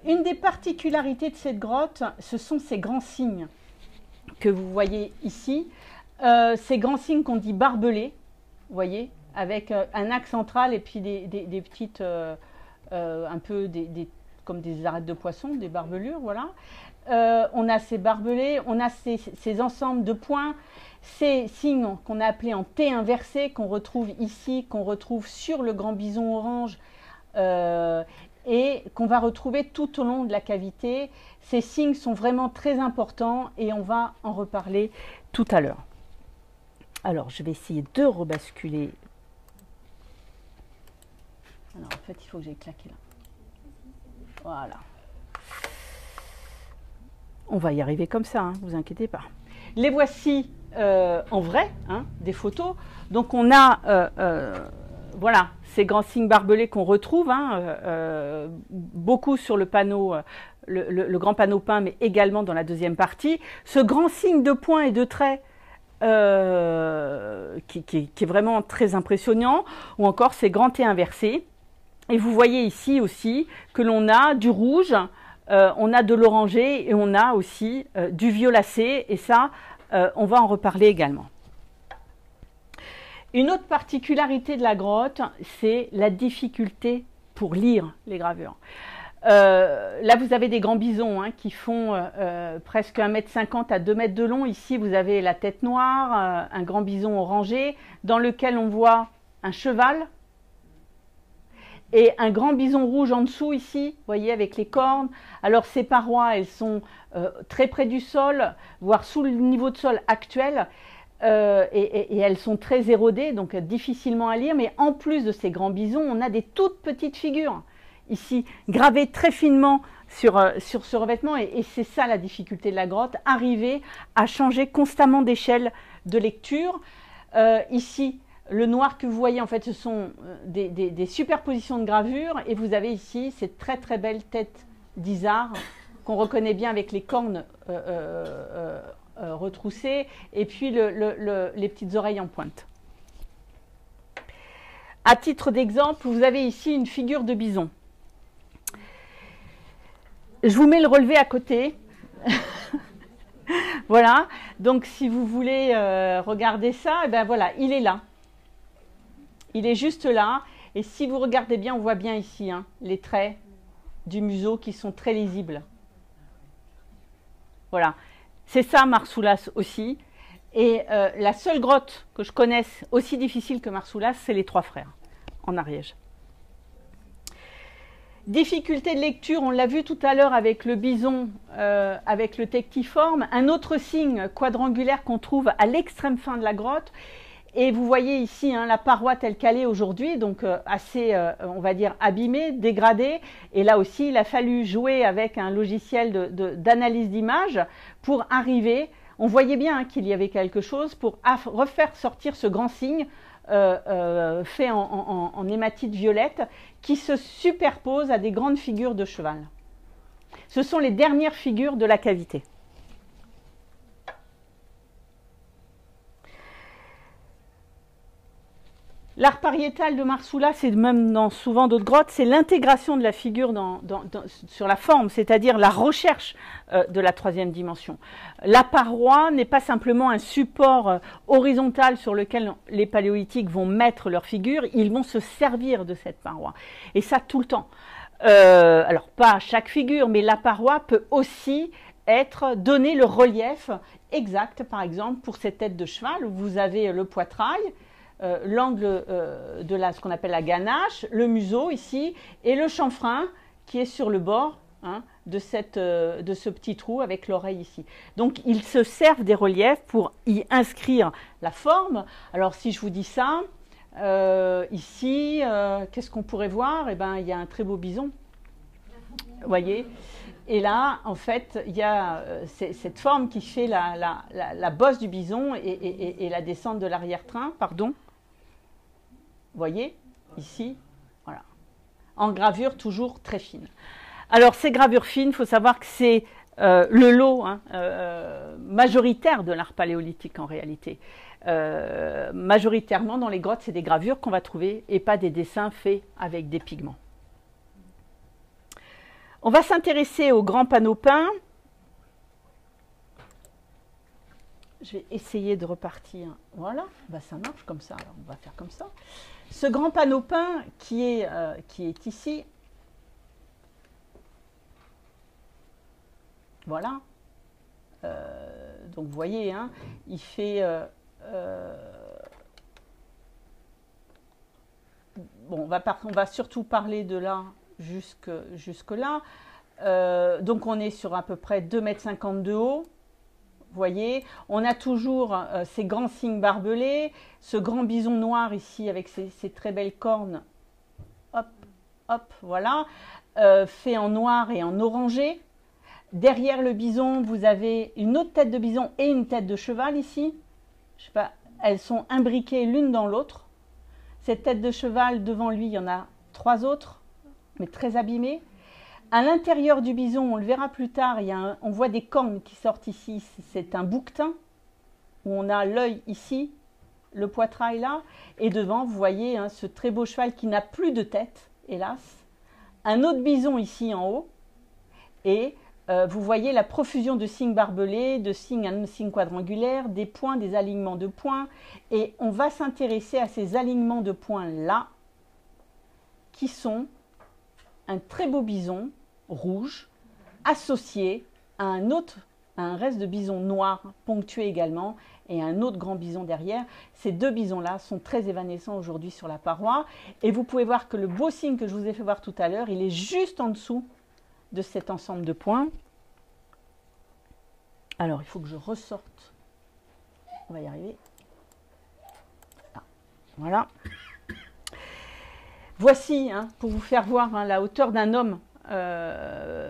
Une des particularités de cette grotte, ce sont ces grands signes que vous voyez ici. Ces grands signes qu'on dit barbelés, vous voyez, avec un axe central et puis des petites... un peu comme des arêtes de poisson, des barbelures, voilà. On a ces barbelés, on a ces ensembles de points, ces signes qu'on a appelés en T inversé, qu'on retrouve ici, qu'on retrouve sur le grand bison orange, et qu'on va retrouver tout au long de la cavité. Ces signes sont vraiment très importants et on va en reparler tout à l'heure. Alors, je vais essayer de rebasculer. Alors, en fait, il faut que j'aille claquer là. Voilà. On va y arriver comme ça, hein, vous inquiétez pas. Les voici en vrai, hein, des photos. Donc, on a... voilà, ces grands signes barbelés qu'on retrouve, hein, beaucoup sur le panneau, le grand panneau peint, mais également dans la deuxième partie. Ce grand signe de points et de traits qui est vraiment très impressionnant, ou encore ces grands T inversés. Et vous voyez ici aussi que l'on a du rouge, on a de l'orangé et on a aussi du violacé, et ça, on va en reparler également. Une autre particularité de la grotte, c'est la difficulté pour lire les gravures. Là, vous avez des grands bisons hein, qui font presque 1,50 m à 2 m de long. Ici, vous avez la tête noire, un grand bison orangé, dans lequel on voit un cheval et un grand bison rouge en dessous ici, vous voyez, avec les cornes. Alors, ces parois, elles sont très près du sol, voire sous le niveau de sol actuel. Et elles sont très érodées, donc difficilement à lire, mais en plus de ces grands bisons, on a des toutes petites figures, ici, gravées très finement sur ce revêtement, et c'est ça la difficulté de la grotte, arriver à changer constamment d'échelle de lecture. Ici, le noir que vous voyez, en fait, ce sont des superpositions de gravures, et vous avez ici cette très très belle tête d'Isard, qu'on reconnaît bien avec les cornes retroussées, et puis les petites oreilles en pointe. À titre d'exemple, vous avez ici une figure de bison. Je vous mets le relevé à côté. Voilà, donc si vous voulez regarder ça, et ben voilà, il est là. Il est juste là, et si vous regardez bien, on voit bien ici hein, les traits du museau qui sont très lisibles. Voilà. C'est ça Marsoulas aussi. Et la seule grotte que je connaisse aussi difficile que Marsoulas, c'est les Trois Frères, en Ariège. Difficulté de lecture, on l'a vu tout à l'heure avec le bison, avec le tectiforme. Un autre signe quadrangulaire qu'on trouve à l'extrême fin de la grotte. Et vous voyez ici hein, la paroi telle qu'elle est aujourd'hui, donc assez, on va dire, abîmée, dégradée. Et là aussi, il a fallu jouer avec un logiciel d'analyse d'image pour arriver. On voyait bien hein, qu'il y avait quelque chose pour refaire sortir ce grand signe fait en hématite violette qui se superpose à des grandes figures de cheval. Ce sont les dernières figures de la cavité. L'art pariétal de Marsoulas, et même dans souvent d'autres grottes, c'est l'intégration de la figure sur la forme, c'est-à-dire la recherche de la troisième dimension. La paroi n'est pas simplement un support horizontal sur lequel les paléolithiques vont mettre leur figure, ils vont se servir de cette paroi. Et ça tout le temps. Alors pas à chaque figure, mais la paroi peut aussi donner le relief exact, par exemple, pour cette tête de cheval, où vous avez le poitrail, l'angle de ce qu'on appelle la ganache, le museau ici, et le chanfrein qui est sur le bord hein, de ce petit trou avec l'oreille ici. Donc, ils se servent des reliefs pour y inscrire la forme. Alors, si je vous dis ça, ici, qu'est-ce qu'on pourrait voir? Eh bien, il y a un très beau bison. Vous voyez? Et là, en fait, il y a cette forme qui fait la bosse du bison et la descente de l'arrière-train, pardon. Vous voyez? Ici, voilà. En gravure toujours très fine. Alors, ces gravures fines, il faut savoir que c'est le lot majoritaire de l'art paléolithique en réalité. Majoritairement, dans les grottes, c'est des gravures qu'on va trouver et pas des dessins faits avec des pigments. On va s'intéresser aux grands panneaux peints. Je vais essayer de repartir. Voilà, bah, ça marche comme ça. Alors on va faire comme ça. Ce grand panneau peint qui est ici, voilà. Donc vous voyez, hein, il fait... bon, on va surtout parler de là jusque là. Donc on est sur à peu près 2,50 m de haut. Vous voyez, on a toujours ces grands cygnes barbelés, ce grand bison noir ici avec ces très belles cornes. Hop, hop, voilà. Fait en noir et en orangé. Derrière le bison, vous avez une autre tête de bison et une tête de cheval ici. Je sais pas, elles sont imbriquées l'une dans l'autre. Cette tête de cheval, devant lui, il y en a 3 autres, mais très abîmées. À l'intérieur du bison, on le verra plus tard, on voit des cornes qui sortent ici. C'est un bouquetin, où on a l'œil ici, le poitrail là. Et devant, vous voyez hein, ce très beau cheval qui n'a plus de tête, hélas. Un autre bison ici en haut. Et vous voyez la profusion de signes barbelés, de signes quadrangulaires, des points, des alignements de points. Et on va s'intéresser à ces alignements de points là, qui sont un très beau bison rouge, associé à un reste de bison noir, ponctué également, et un autre grand bison derrière. Ces deux bisons-là sont très évanescents aujourd'hui sur la paroi. Et vous pouvez voir que le beau signe que je vous ai fait voir tout à l'heure, il est juste en dessous de cet ensemble de points. Alors, il faut que je ressorte. On va y arriver. Ah, voilà. Voici, hein, pour vous faire voir hein, la hauteur d'un homme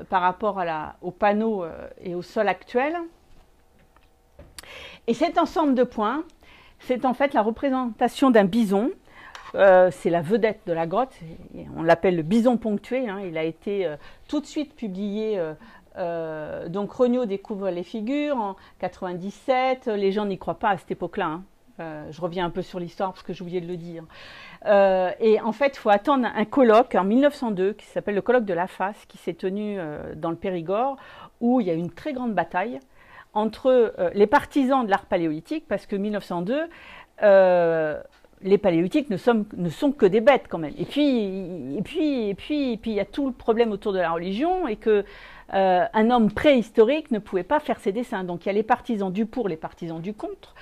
par rapport au panneau et au sol actuel. Et cet ensemble de points, c'est en fait la représentation d'un bison. C'est la vedette de la grotte, et on l'appelle le bison ponctué. Hein, il a été tout de suite publié. Donc Regnault découvre les figures en 97. Les gens n'y croient pas à cette époque-là. Hein. Je reviens un peu sur l'histoire parce que j'ai oublié de le dire. Et en fait, il faut attendre un colloque en 1902 qui s'appelle le colloque de la Face, qui s'est tenu dans le Périgord, où il y a eu une très grande bataille entre les partisans de l'art paléolithique, parce que 1902, les paléolithiques ne sont que des bêtes quand même. Et puis, il y a tout le problème autour de la religion et que un homme préhistorique ne pouvait pas faire ses dessins. Donc il y a les partisans du pour, les partisans du contre.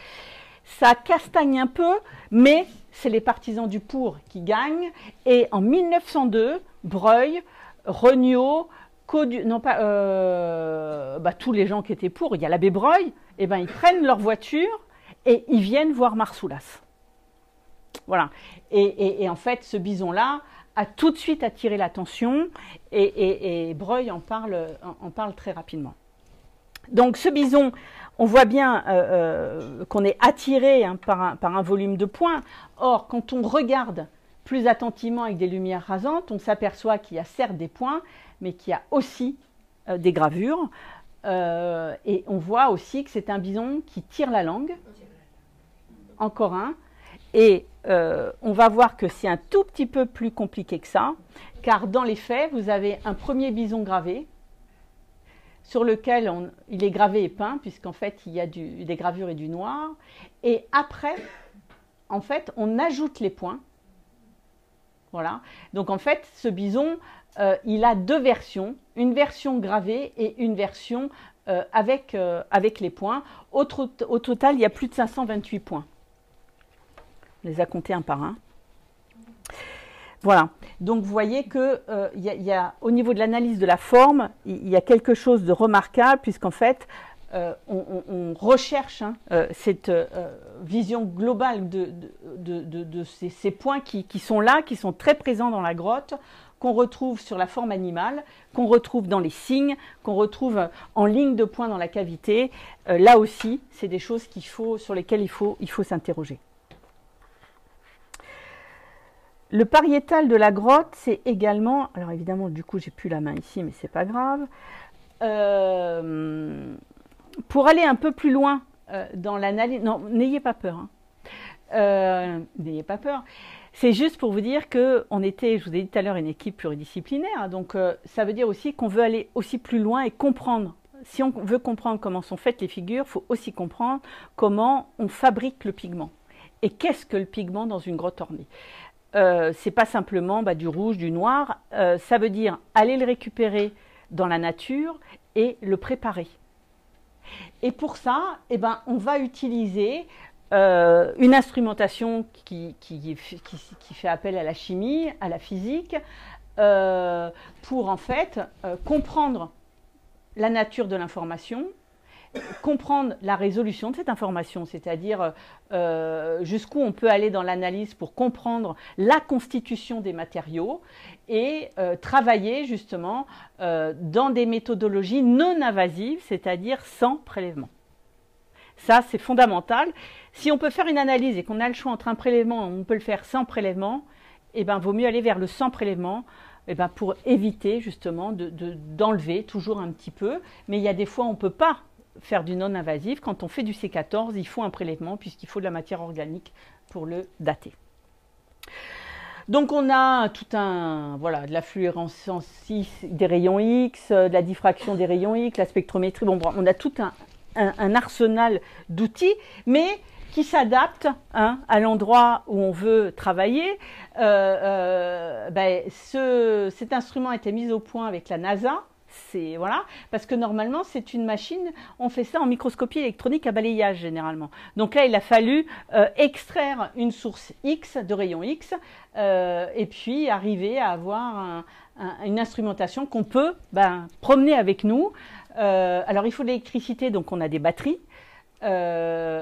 Ça castagne un peu, mais c'est les partisans du pour qui gagnent. Et en 1902, Breuil, Regnault, tous les gens qui étaient pour, il y a l'abbé Breuil, et ben, ils prennent leur voiture et ils viennent voir Marsoulas. Voilà. Et en fait, ce bison-là a tout de suite attiré l'attention et Breuil en parle très rapidement. Donc ce bison, on voit bien qu'on est attiré hein, par un volume de points. Or, quand on regarde plus attentivement avec des lumières rasantes, on s'aperçoit qu'il y a certes des points, mais qu'il y a aussi des gravures. Et on voit aussi que c'est un bison qui tire la langue. Encore un. Et on va voir que c'est un tout petit peu plus compliqué que ça, car dans les faits, vous avez un premier bison gravé, sur lequel il est gravé et peint, puisqu'en fait, il y a des gravures et du noir. Et après, en fait, on ajoute les points. Voilà. Donc, en fait, ce bison, il a deux versions. Une version gravée et une version avec les points. Au total, il y a plus de 528 points. On les a comptés un par un. Voilà, donc vous voyez que au niveau de l'analyse de la forme, il y a quelque chose de remarquable, puisqu'en fait, on recherche cette vision globale de ces points qui sont là, qui sont très présents dans la grotte, qu'on retrouve sur la forme animale, qu'on retrouve dans les signes, qu'on retrouve en ligne de points dans la cavité. Là aussi, c'est des choses sur lesquelles il faut s'interroger. Le pariétal de la grotte, c'est également, alors évidemment, du coup, j'ai plus la main ici, mais c'est pas grave. Pour aller un peu plus loin dans l'analyse, non, n'ayez pas peur. N'ayez pas peur. C'est juste pour vous dire qu'on était, je vous ai dit tout à l'heure, une équipe pluridisciplinaire. Donc, ça veut dire aussi qu'on veut aller aussi plus loin et comprendre. Si on veut comprendre comment sont faites les figures, il faut aussi comprendre comment on fabrique le pigment. Et qu'est-ce que le pigment dans une grotte ornée? C'est pas simplement du rouge, du noir, ça veut dire aller le récupérer dans la nature et le préparer. Et pour ça, on va utiliser une instrumentation qui fait appel à la chimie, à la physique, pour en fait comprendre la nature de l'information, comprendre la résolution de cette information, c'est-à-dire jusqu'où on peut aller dans l'analyse pour comprendre la constitution des matériaux et travailler justement dans des méthodologies non invasives, c'est-à-dire sans prélèvement. Ça, c'est fondamental. Si on peut faire une analyse et qu'on a le choix entre un prélèvement et on peut le faire sans prélèvement, vaut mieux aller vers le sans prélèvement, pour éviter justement d'enlever toujours un petit peu. Mais il y a des fois on ne peut pas faire du non-invasif. Quand on fait du C14, il faut un prélèvement puisqu'il faut de la matière organique pour le dater. Donc on a tout de la fluorescence des rayons X, de la diffraction des rayons X, la spectrométrie. Bon, on a tout un arsenal d'outils, mais qui s'adapte à l'endroit où on veut travailler. Cet instrument a été mis au point avec la NASA. Voilà, parce que normalement c'est une machine, on fait ça en microscopie électronique à balayage généralement. Donc là il a fallu extraire une source X, de rayons X, et puis arriver à avoir une instrumentation qu'on peut promener avec nous. Alors il faut de l'électricité, donc on a des batteries. Là,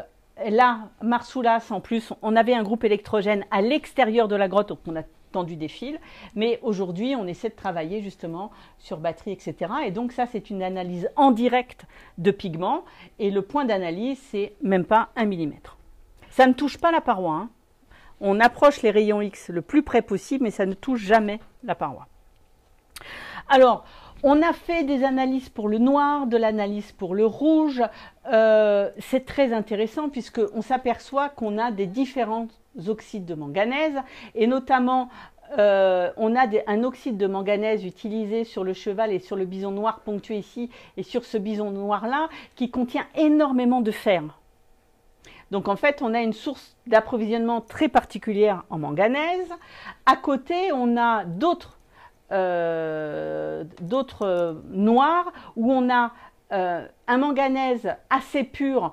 Marsoulas, en plus, on avait un groupe électrogène à l'extérieur de la grotte, donc on a tendu des fils, mais aujourd'hui on essaie de travailler justement sur batterie, etc. Et donc ça c'est une analyse en direct de pigments, et le point d'analyse c'est même pas 1 mm. Ça ne touche pas la paroi, On approche les rayons X le plus près possible, mais ça ne touche jamais la paroi. Alors, on a fait des analyses pour le noir, de l'analyse pour le rouge. C'est très intéressant puisqu'on s'aperçoit qu'on a des différents oxydes de manganèse, et notamment on a un oxyde de manganèse utilisé sur le cheval et sur le bison noir ponctué ici, et sur ce bison noir là, qui contient énormément de fer. Donc en fait on a une source d'approvisionnement très particulière en manganèse. À côté on a d'autres noirs où on a un manganèse assez pur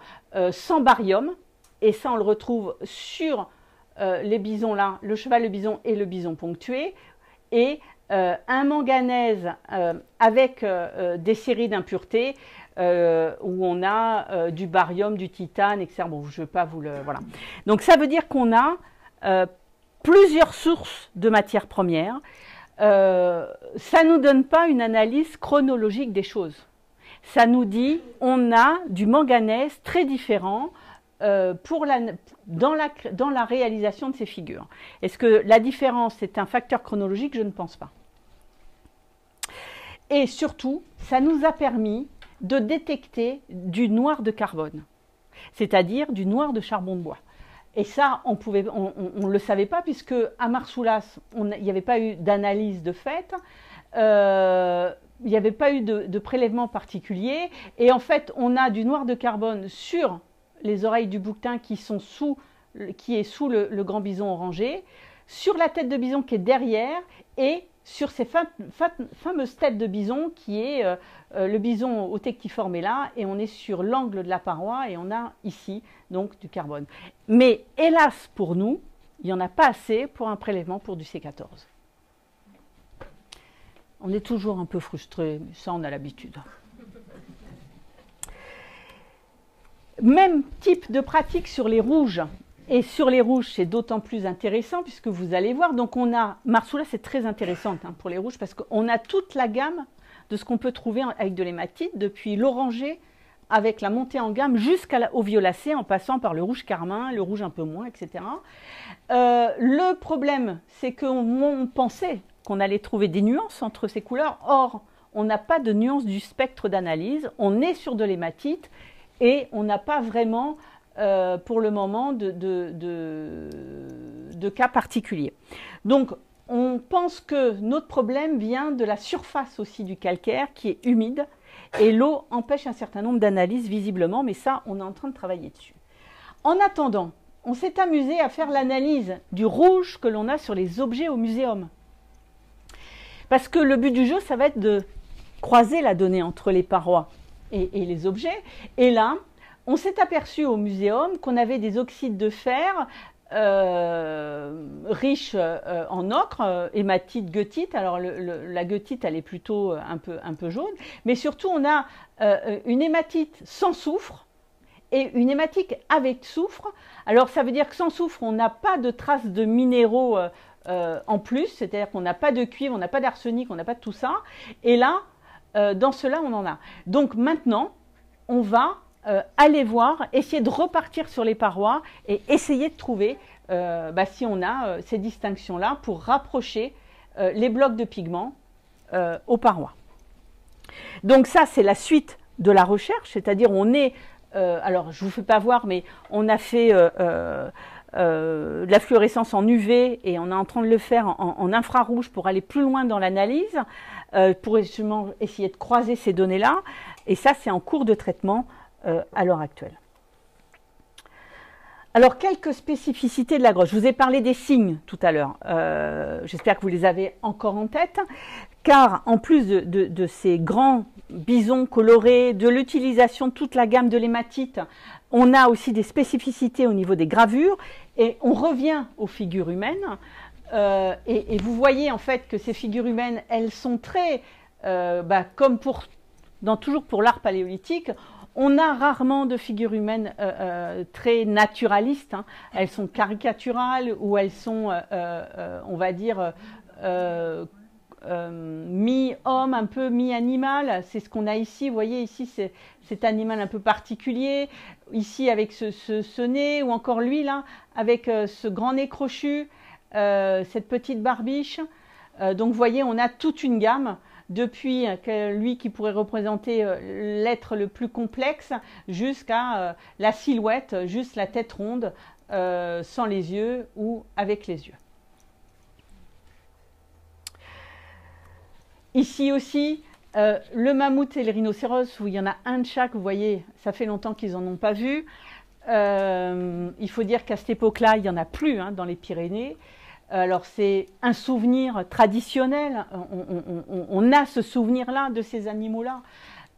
sans barium, et ça on le retrouve sur les bisons là, le cheval, le bison et le bison ponctué, et un manganèse avec des séries d'impuretés où on a du barium, du titane, etc. Bon, je ne vais pas vous le... Voilà. Donc ça veut dire qu'on a plusieurs sources de matières premières. Ça ne nous donne pas une analyse chronologique des choses. Ça nous dit on a du manganèse très différent dans la réalisation de ces figures. Est-ce que la différence est un facteur chronologique? Je ne pense pas. Et surtout, ça nous a permis de détecter du noir de carbone, c'est-à-dire du noir de charbon de bois. Et ça, on ne le savait pas, puisque à Marsoulas, il n'y avait pas eu d'analyse de fait, il n'y avait pas eu de prélèvement particulier, et en fait, on a du noir de carbone sur les oreilles du bouquetin qui est sous le grand bison orangé, sur la tête de bison qui est derrière, et sur ces fameuses têtes de bison qui est le bison autectiforme est là, et on est sur l'angle de la paroi, et on a ici donc du carbone. Mais hélas pour nous, il n'y en a pas assez pour un prélèvement pour du C14. On est toujours un peu frustré, mais ça on a l'habitude. Même type de pratique sur les rouges. Et sur les rouges, c'est d'autant plus intéressant puisque vous allez voir, donc on a, Marsoulah c'est très intéressant pour les rouges parce qu'on a toute la gamme de ce qu'on peut trouver avec de l'hématite, depuis l'orangé avec la montée en gamme jusqu'au violacé en passant par le rouge carmin, le rouge un peu moins, etc. Le problème, c'est qu'on pensait qu'on allait trouver des nuances entre ces couleurs. Or, on n'a pas de nuances du spectre d'analyse, on est sur de l'hématite et on n'a pas vraiment, pour le moment, de cas particuliers. Donc, on pense que notre problème vient de la surface aussi du calcaire qui est humide et l'eau empêche un certain nombre d'analyses visiblement, mais ça, on est en train de travailler dessus. En attendant, on s'est amusé à faire l'analyse du rouge que l'on a sur les objets au muséum. Parce que le but du jeu, ça va être de croiser la donnée entre les parois et les objets. Et là, on s'est aperçu au muséum qu'on avait des oxydes de fer riches en ocre, hématite, goethite. Alors la goethite, elle est plutôt un peu jaune. Mais surtout, on a une hématite sans soufre et une hématite avec soufre. Alors ça veut dire que sans soufre, on n'a pas de traces de minéraux en plus. C'est-à-dire qu'on n'a pas de cuivre, on n'a pas d'arsenic, on n'a pas de tout ça. Et là, dans cela, on en a. Donc maintenant, on va aller voir, essayer de repartir sur les parois et essayer de trouver si on a ces distinctions-là pour rapprocher les blocs de pigments aux parois. Donc ça, c'est la suite de la recherche, c'est-à-dire on est, alors je ne vous fais pas voir, mais on a fait de la fluorescence en UV et on est en train de le faire en infrarouge pour aller plus loin dans l'analyse, pour justement essayer de croiser ces données-là. Et ça, c'est en cours de traitement à l'heure actuelle. Alors, quelques spécificités de la grotte. Je vous ai parlé des signes tout à l'heure. J'espère que vous les avez encore en tête, car en plus de ces grands bisons colorés, de l'utilisation de toute la gamme de l'hématite, on a aussi des spécificités au niveau des gravures, et on revient aux figures humaines. Et vous voyez en fait que ces figures humaines, elles sont très, comme toujours pour l'art paléolithique, on a rarement de figures humaines très naturalistes. Hein. Elles sont caricaturales ou elles sont, on va dire, mi-homme, un peu mi-animal. C'est ce qu'on a ici. Vous voyez, ici, c'est cet animal un peu particulier. Ici, avec ce nez, ou encore lui, là, avec ce grand nez crochu, cette petite barbiche. Donc, vous voyez, on a toute une gamme. Depuis lui qui pourrait représenter l'être le plus complexe jusqu'à la silhouette, juste la tête ronde, sans les yeux ou avec les yeux. Ici aussi, le mammouth et le rhinocéros, où il y en a un de chaque, vous voyez, ça fait longtemps qu'ils n'en ont pas vu. Il faut dire qu'à cette époque-là, il n'y en a plus dans les Pyrénées. Alors c'est un souvenir traditionnel, on a ce souvenir-là de ces animaux-là.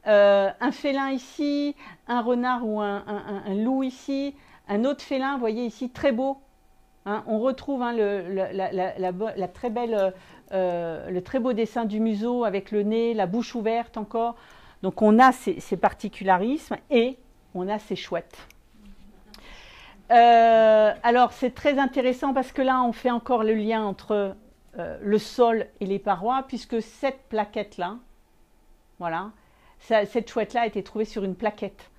Un félin ici, un renard ou un loup ici, un autre félin, vous voyez ici, très beau. Hein, on retrouve le très beau dessin du museau avec le nez, la bouche ouverte encore. Donc on a ces particularismes et on a ces chouettes. Alors c'est très intéressant parce que là on fait encore le lien entre le sol et les parois, puisque cette plaquette-là, voilà, cette chouette-là a été trouvée sur une plaquette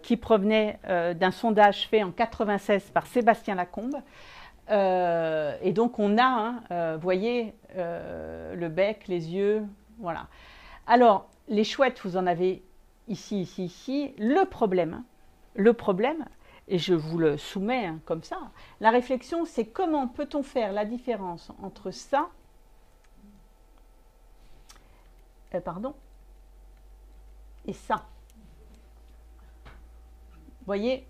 qui provenait d'un sondage fait en 1996 par Sébastien Lacombe. Et donc on a, vous voyez, le bec, les yeux, voilà. Alors les chouettes, vous en avez ici, ici, ici. Le problème, et je vous le soumets comme ça, la réflexion, c'est comment peut-on faire la différence entre ça, et ça. Vous voyez,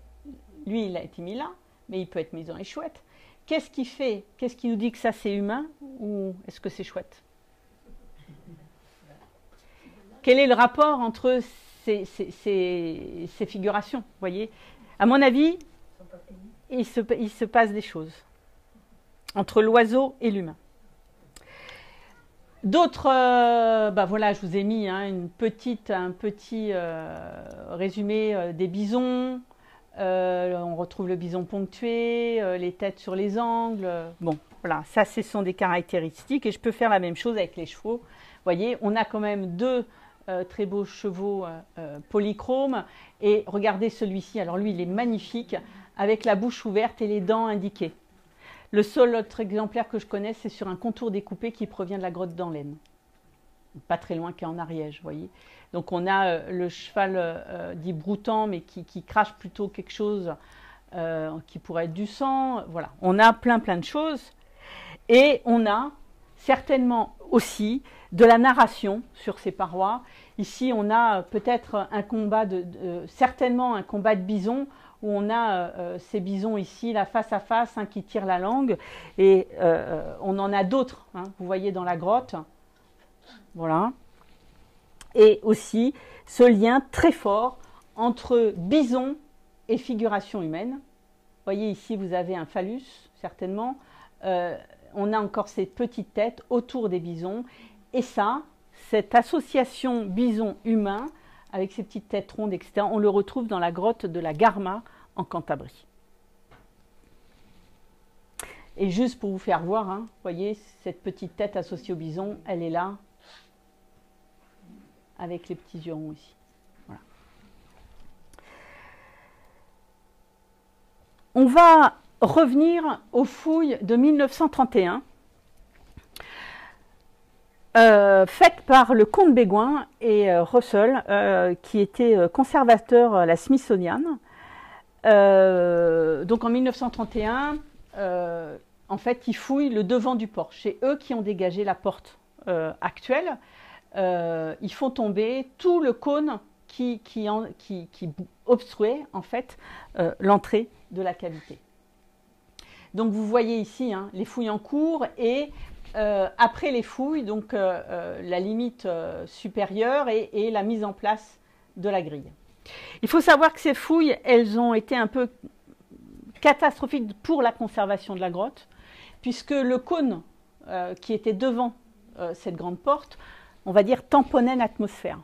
lui, il a été mis là, mais il peut être mis dans les chouettes. Qu'est-ce qui fait, qu'est-ce qui nous dit que ça c'est humain ou est-ce que c'est chouette? Quel est le rapport entre ces figurations, vous voyez? À mon avis, il se passe des choses entre l'oiseau et l'humain. D'autres, voilà, je vous ai mis un petit résumé des bisons. On retrouve le bison ponctué, les têtes sur les angles. Bon, voilà, ça, ce sont des caractéristiques. Et je peux faire la même chose avec les chevaux. Vous voyez, on a quand même deux très beaux chevaux polychromes. Et regardez celui-ci. Alors lui, il est magnifique, avec la bouche ouverte et les dents indiquées. Le seul autre exemplaire que je connais, c'est sur un contour découpé qui provient de la grotte d'Anlaine. Pas très loin, qui est en Ariège, vous voyez. Donc on a le cheval dit broutant, mais qui crache plutôt quelque chose qui pourrait être du sang. Voilà, on a plein de choses. Et on a certainement aussi de la narration sur ces parois. Ici, on a peut-être un combat certainement un combat de bisons, où on a ces bisons ici, là, face à face, qui tirent la langue. Et on en a d'autres, vous voyez, dans la grotte. Voilà. Et aussi ce lien très fort entre bison et figuration humaine. Vous voyez, ici, vous avez un phallus, certainement. On a encore ces petites têtes autour des bisons. Et ça, cette association bison-humain, avec ces petites têtes rondes, etc., on le retrouve dans la grotte de la Garma, en Cantabrie. Et juste pour vous faire voir, vous voyez, cette petite tête associée au bison, elle est là, avec les petits yeux ronds ici. Voilà. On va revenir aux fouilles de 1931, faites par le comte Bégoin et Russell, qui était conservateur à la Smithsonian. Donc en 1931, en fait, ils fouillent le devant du porche. C'est eux qui ont dégagé la porte actuelle. Ils font tomber tout le cône qui obstruait en fait l'entrée de la cavité. Donc vous voyez ici les fouilles en cours et après les fouilles, donc la limite supérieure et la mise en place de la grille. Il faut savoir que ces fouilles, elles ont été un peu catastrophiques pour la conservation de la grotte, puisque le cône qui était devant cette grande porte, on va dire, tamponnait l'atmosphère.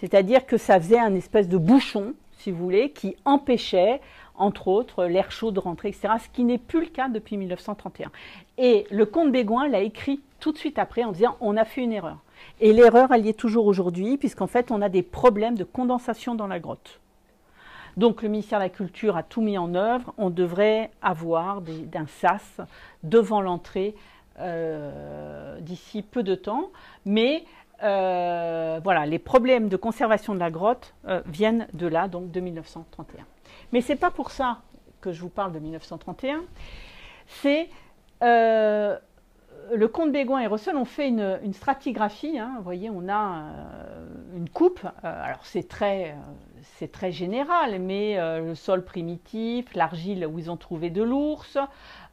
C'est-à-dire que ça faisait un espèce de bouchon, si vous voulez, qui empêchait, entre autres, l'air chaud de rentrer, etc., ce qui n'est plus le cas depuis 1931. Et le comte Bégoin l'a écrit tout de suite après en disant « on a fait une erreur ». Et l'erreur, elle y est toujours aujourd'hui, puisqu'en fait, on a des problèmes de condensation dans la grotte. Donc, le ministère de la Culture a tout mis en œuvre. On devrait avoir un sas devant l'entrée d'ici peu de temps. Mais voilà, les problèmes de conservation de la grotte viennent de là, donc de 1931. Mais ce n'est pas pour ça que je vous parle de 1931. C'est le comte Bégoin et Russell ont fait une stratigraphie. Vous voyez, on a une coupe. Alors, c'est très général, mais le sol primitif, l'argile où ils ont trouvé de l'ours,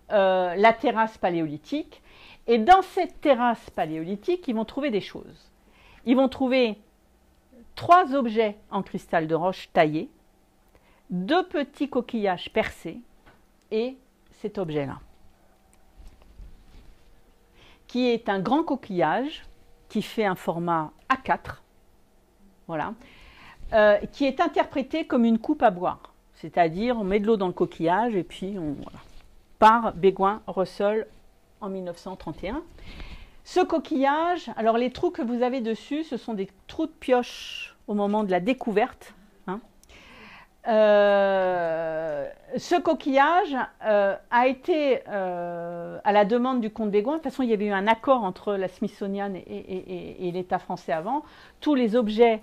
la terrasse paléolithique. Et dans cette terrasse paléolithique, ils vont trouver des choses. Ils vont trouver 3 objets en cristal de roche taillés, 2 petits coquillages percés et cet objet-là, qui est un grand coquillage qui fait un format A4, voilà, qui est interprété comme une coupe à boire. C'est-à-dire, on met de l'eau dans le coquillage et puis voilà, par Bégoin, Russell en 1931. Ce coquillage, alors les trous que vous avez dessus, ce sont des trous de pioche au moment de la découverte. Ce coquillage a été à la demande du comte Bégoin. De toute façon, il y avait eu un accord entre la Smithsonian et l'État français avant. Tous les objets,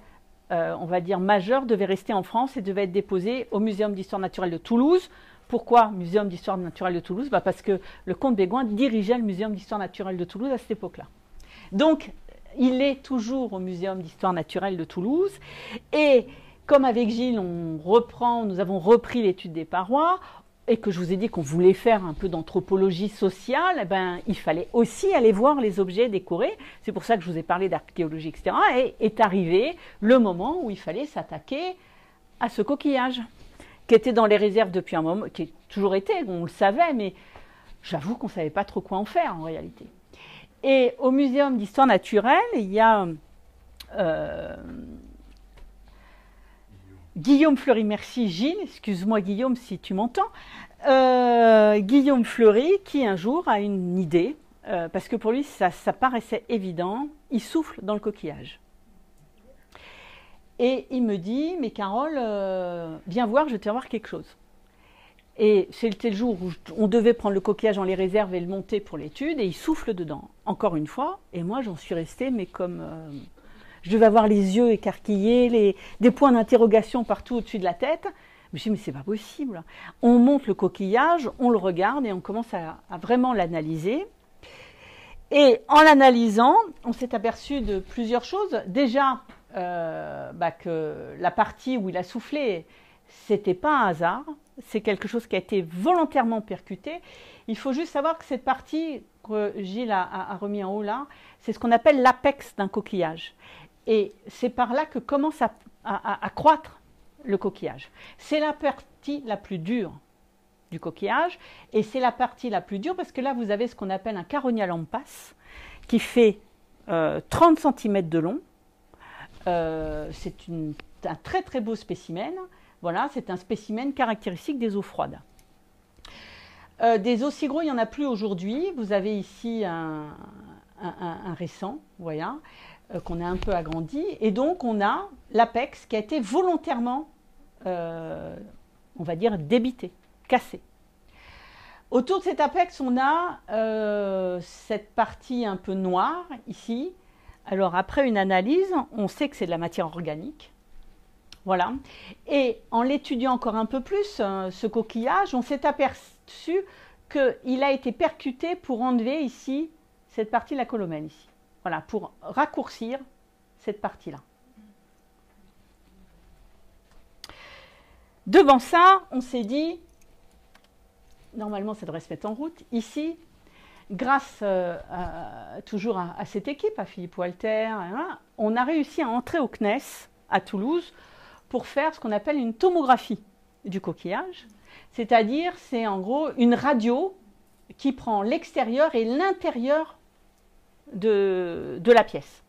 on va dire, majeurs devaient rester en France et devaient être déposés au Muséum d'histoire naturelle de Toulouse. Pourquoi Muséum d'histoire naturelle de Toulouse? Parce que le comte Bégoin dirigeait le Muséum d'histoire naturelle de Toulouse à cette époque-là. Donc, il est toujours au Muséum d'histoire naturelle de Toulouse. Et comme avec Gilles, nous avons repris l'étude des parois, et que je vous ai dit qu'on voulait faire un peu d'anthropologie sociale, eh ben, il fallait aussi aller voir les objets décorés. C'est pour ça que je vous ai parlé d'archéologie, etc. Et est arrivé le moment où il fallait s'attaquer à ce coquillage, qui était dans les réserves depuis un moment, qui a toujours été, on le savait, mais j'avoue qu'on ne savait pas trop quoi en faire en réalité. Et au Muséum d'histoire naturelle, il y a Guillaume Fleury, merci Gilles, excuse-moi Guillaume si tu m'entends, Guillaume Fleury qui un jour a une idée, parce que pour lui ça paraissait évident, il souffle dans le coquillage. Et il me dit, mais Carole, viens voir, je vais te faire voir quelque chose. Et c'était le jour où on devait prendre le coquillage dans les réserves et le monter pour l'étude, et il souffle dedans, encore une fois, et moi j'en suis restée, mais comme... je devais avoir les yeux écarquillés, des points d'interrogation partout au-dessus de la tête. Je me suis dit, mais c'est pas possible. On monte le coquillage, on le regarde et on commence à vraiment l'analyser. Et en l'analysant, on s'est aperçu de plusieurs choses. Déjà, que la partie où il a soufflé, c'était pas un hasard. C'est quelque chose qui a été volontairement percuté. Il faut juste savoir que cette partie que Gilles a remis en haut là, c'est ce qu'on appelle l'apex d'un coquillage. Et c'est par là que commence à croître le coquillage. C'est la partie la plus dure du coquillage, et c'est la partie la plus dure parce que là, vous avez ce qu'on appelle un Caronia lampas, qui fait 30 cm de long. C'est un très très beau spécimen. Voilà, c'est un spécimen caractéristique des eaux froides. Des aussi gros, il n'y en a plus aujourd'hui. Vous avez ici un récent, voilà, qu'on a un peu agrandi. Et donc, on a l'apex qui a été volontairement, on va dire, débité, cassé. Autour de cet apex, on a cette partie un peu noire, ici. Alors, après une analyse, on sait que c'est de la matière organique. Voilà. Et en l'étudiant encore un peu plus, ce coquillage, on s'est aperçu qu'il a été percuté pour enlever ici cette partie de la colomelle, ici. Voilà, pour raccourcir cette partie-là. Devant ça, on s'est dit, normalement ça devrait se mettre en route, ici, grâce toujours à cette équipe, à Philippe Walter, on a réussi à entrer au CNES à Toulouse pour faire ce qu'on appelle une tomographie du coquillage, c'est-à-dire c'est en gros une radio qui prend l'extérieur et l'intérieur de la pièce.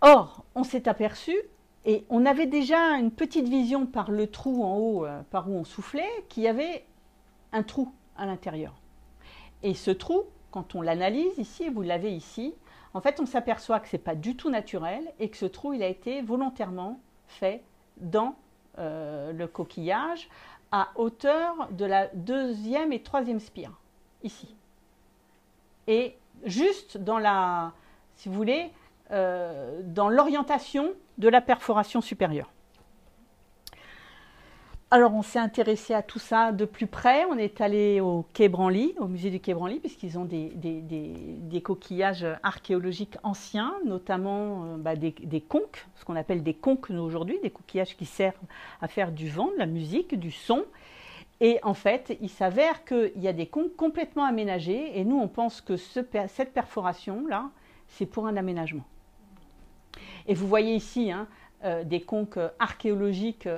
Or, on s'est aperçu, et on avait déjà une petite vision par le trou en haut, par où on soufflait, qu'il y avait un trou à l'intérieur. Et ce trou, quand on l'analyse ici, vous l'avez ici, en fait, on s'aperçoit que ce n'est pas du tout naturel et que ce trou, il a été volontairement fait dans le coquillage à hauteur de la 2e et 3e spire, ici. Et juste dans la, si vous voulez, dans l'orientation de la perforation supérieure. Alors, on s'est intéressé à tout ça de plus près. On est allé au Quai Branly, au musée du Quai Branly, puisqu'ils ont des coquillages archéologiques anciens, notamment des conques, ce qu'on appelle des conques aujourd'hui, des coquillages qui servent à faire du vent, de la musique, du son. Et en fait, il s'avère qu'il y a des conques complètement aménagés, et nous, on pense que cette perforation-là, c'est pour un aménagement. Et vous voyez ici, hein, des conques archéologiques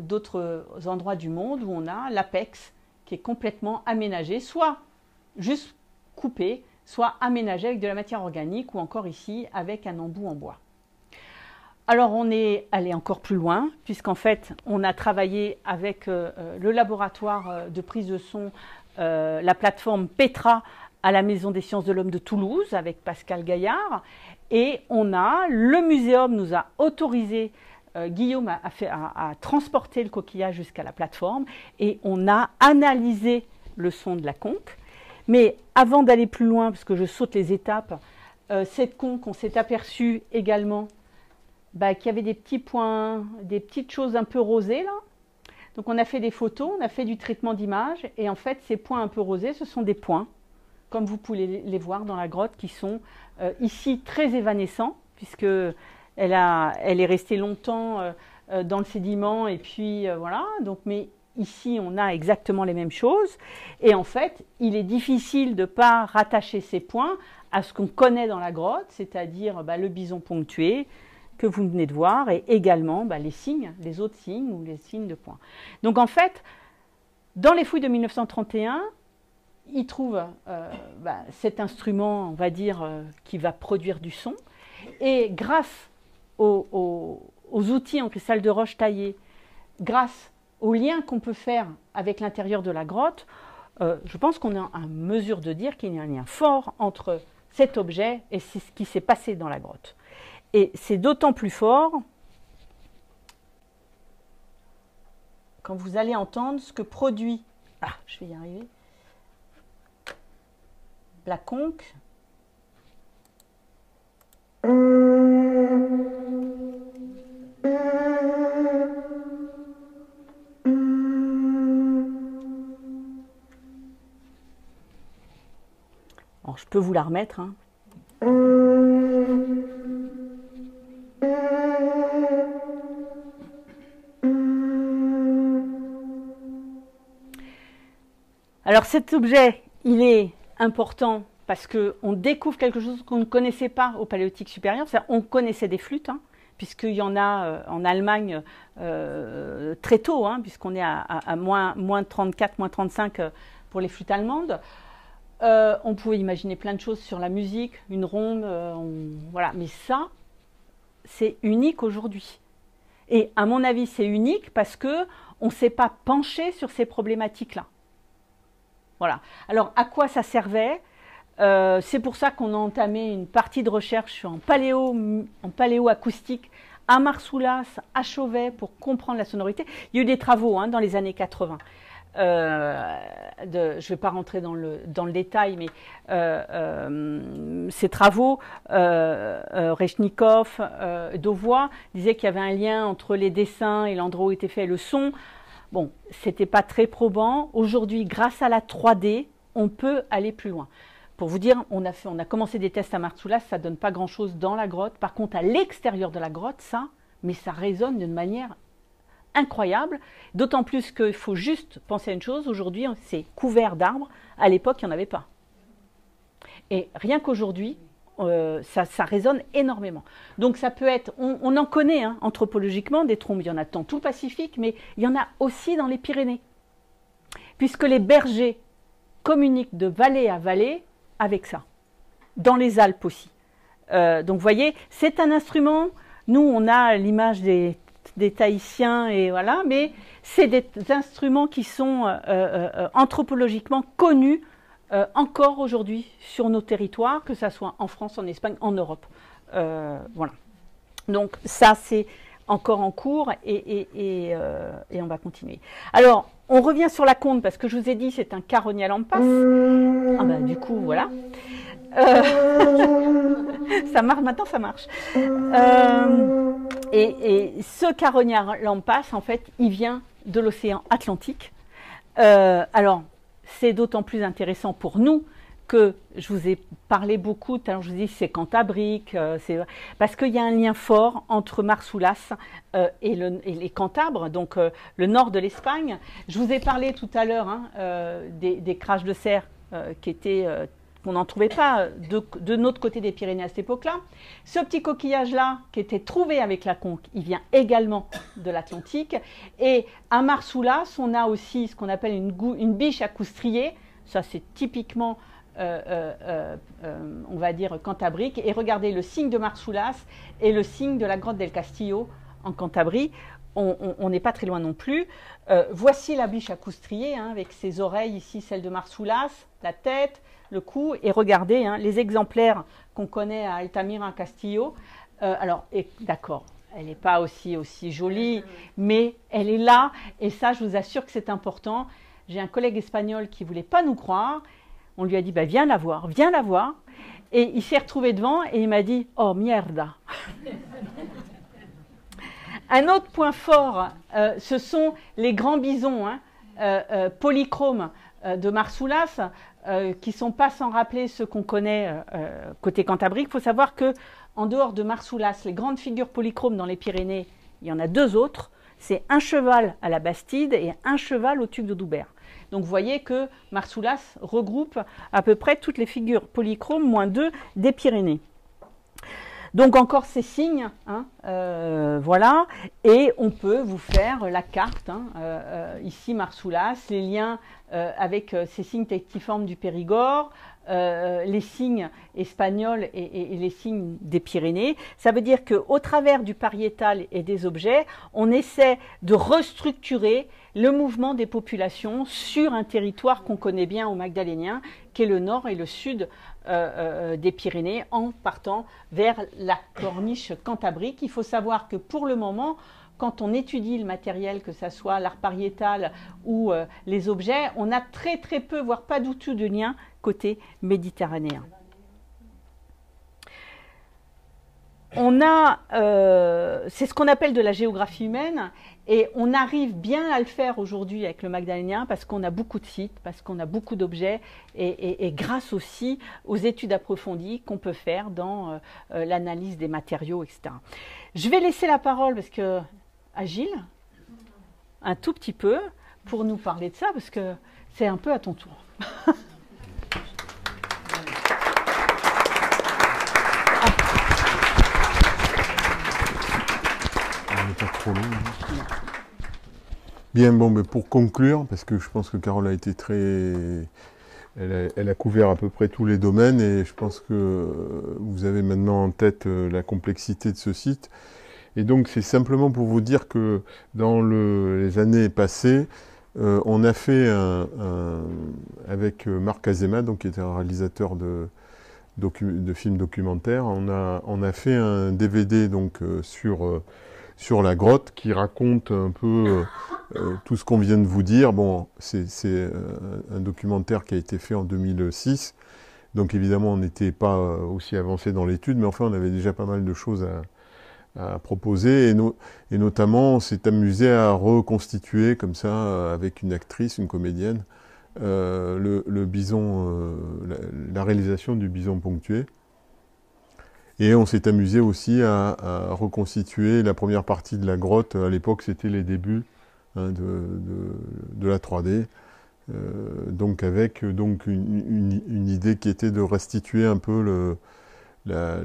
d'autres endroits du monde où on a l'apex qui est complètement aménagé, soit juste coupé, soit aménagé avec de la matière organique ou encore ici avec un embout en bois. Alors on est allé encore plus loin puisqu'en fait on a travaillé avec le laboratoire de prise de son, la plateforme Petra à la Maison des sciences de l'homme de Toulouse avec Pascal Gaillard. Et le muséum nous a autorisé, Guillaume a transporté le coquillage jusqu'à la plateforme et on a analysé le son de la conque. Mais avant d'aller plus loin, parce que je saute les étapes, cette conque, on s'est aperçu également qu'il y avait des petits points, des petites choses un peu rosées là. Donc on a fait des photos, on a fait du traitement d'image et en fait ces points un peu rosés, ce sont des points, comme vous pouvez les voir dans la grotte, qui sont ici très évanescents, puisqu'elle est restée longtemps dans le sédiment, et puis voilà. Donc, mais ici, on a exactement les mêmes choses. Et en fait, il est difficile de ne pas rattacher ces points à ce qu'on connaît dans la grotte, c'est-à-dire le bison ponctué, que vous venez de voir, et également les signes, les autres signes, ou les signes de points. Donc en fait, dans les fouilles de 1931, il trouve cet instrument, on va dire, qui va produire du son. Et grâce aux outils en cristal de roche taillé, grâce aux liens qu'on peut faire avec l'intérieur de la grotte, je pense qu'on est en mesure de dire qu'il y a un lien fort entre cet objet et ce qui s'est passé dans la grotte. Et c'est d'autant plus fort quand vous allez entendre ce que produit, je vais y arriver, la conque. Alors, je peux vous la remettre, hein. Alors cet objet, il est important parce qu'on découvre quelque chose qu'on ne connaissait pas au Paléolithique supérieur. On connaissait des flûtes, hein, puisqu'il y en a en Allemagne très tôt, hein, puisqu'on est à moins 34, moins 35 pour les flûtes allemandes. On pouvait imaginer plein de choses sur la musique, une ronde, voilà. Mais ça, c'est unique aujourd'hui. Et à mon avis, c'est unique parce qu'on ne s'est pas penché sur ces problématiques-là. Voilà. Alors, à quoi ça servait? C'est pour ça qu'on a entamé une partie de recherche en paléoacoustique à Marsoulas, à Chauvet, pour comprendre la sonorité. Il y a eu des travaux, hein, dans les années 80. Je ne vais pas rentrer dans le détail, mais ces travaux, Rechnikov, Dauvois, disaient qu'il y avait un lien entre les dessins et l'endroit où était fait le son. Bon, ce n'était pas très probant. Aujourd'hui, grâce à la 3D, on peut aller plus loin. Pour vous dire, on a commencé des tests à Marsoulas, ça ne donne pas grand-chose dans la grotte. Par contre, à l'extérieur de la grotte, ça résonne d'une manière incroyable. D'autant plus qu'il faut juste penser à une chose. Aujourd'hui, c'est couvert d'arbres. À l'époque, il n'y en avait pas. Et rien qu'aujourd'hui, ça résonne énormément. Donc ça peut être, on en connaît, hein, anthropologiquement, des trombes, il y en a dans tout le Pacifique, mais il y en a aussi dans les Pyrénées. Puisque les bergers communiquent de vallée à vallée avec ça. Dans les Alpes aussi. Donc vous voyez, c'est un instrument, nous on a l'image des Tahitiens, et voilà, mais c'est des instruments qui sont anthropologiquement connus encore aujourd'hui sur nos territoires, que ce soit en France, en Espagne, en Europe. Voilà. Donc ça, c'est encore en cours et on va continuer. Alors, on revient sur la conte, parce que je vous ai dit, c'est un caronia lampas. Ah ben, du coup, voilà. Ça marche, maintenant ça marche. Et ce caronia lampas, en fait, il vient de l'océan Atlantique. Alors, c'est d'autant plus intéressant pour nous que je vous ai parlé beaucoup, tout à l'heure je vous ai dit c'est cantabrique, parce qu'il y a un lien fort entre Marsoulas et les Cantabres, donc le nord de l'Espagne. Je vous ai parlé tout à l'heure, hein, des craches de cerf qu'on n'en trouvait pas de notre côté des Pyrénées à cette époque-là. Ce petit coquillage-là, qui était trouvé avec la conque, il vient également de l'Atlantique. Et à Marsoulas, on a aussi ce qu'on appelle une biche à coustrier. Ça, c'est typiquement, on va dire, cantabrique. Et regardez, le signe de Marsoulas et le signe de la grotte del Castillo en Cantabrie. On n'est pas très loin non plus. Voici la biche à coustrier, hein, avec ses oreilles ici, celle de Marsoulas, la tête, le cou, et regardez, hein, les exemplaires qu'on connaît à Altamira, Castillo. Alors, d'accord, elle n'est pas aussi jolie, mais elle est là, et ça, je vous assure que c'est important. J'ai un collègue espagnol qui ne voulait pas nous croire. On lui a dit, bah, viens la voir. Et il s'est retrouvé devant, et il m'a dit, oh mierda. Un autre point fort, ce sont les grands bisons, hein, polychromes de Marsoulas, qui ne sont pas sans rappeler ceux qu'on connaît côté cantabrique. Il faut savoir qu'en dehors de Marsoulas, les grandes figures polychromes dans les Pyrénées, il y en a deux autres. C'est un cheval à la Bastide et un cheval au Tuc de Doubert. Donc vous voyez que Marsoulas regroupe à peu près toutes les figures polychromes, moins deux, des Pyrénées. Donc encore ces signes, hein, voilà, et on peut vous faire la carte, hein, ici Marsoulas, les liens avec ces signes tectiformes du Périgord, les signes espagnols et les signes des Pyrénées. Ça veut dire qu'au travers du pariétal et des objets, on essaie de restructurer le mouvement des populations sur un territoire qu'on connaît bien au Magdalénien, qui est le nord et le sud des Pyrénées, en partant vers la corniche cantabrique. Il faut savoir que pour le moment, quand on étudie le matériel, que ce soit l'art pariétal ou les objets, on a très très peu, voire pas du tout de lien côté méditerranéen. On a, c'est ce qu'on appelle de la géographie humaine, et on arrive bien à le faire aujourd'hui avec le Magdalénien parce qu'on a beaucoup de sites, parce qu'on a beaucoup d'objets, et grâce aussi aux études approfondies qu'on peut faire dans l'analyse des matériaux, etc. Je vais laisser la parole à Gilles, un tout petit peu, pour nous parler de ça, parce que c'est un peu à ton tour. Pas trop long. Bien, bon, mais pour conclure, parce que je pense que Carole a été elle a couvert à peu près tous les domaines, et je pense que vous avez maintenant en tête la complexité de ce site. Et donc, c'est simplement pour vous dire que dans les années passées, on a fait avec Marc Azéma, donc qui était un réalisateur de films documentaires, on a fait un DVD donc sur la grotte, qui raconte un peu tout ce qu'on vient de vous dire. Bon, c'est un documentaire qui a été fait en 2006, donc évidemment on n'était pas aussi avancé dans l'étude, mais enfin on avait déjà pas mal de choses à proposer, et notamment on s'est amusé à reconstituer comme ça, avec une actrice, une comédienne, le bison, la réalisation du bison ponctué. Et on s'est amusé aussi à reconstituer la première partie de la grotte. À l'époque, c'était les débuts, hein, de la 3D. Donc avec une idée qui était de restituer un peu la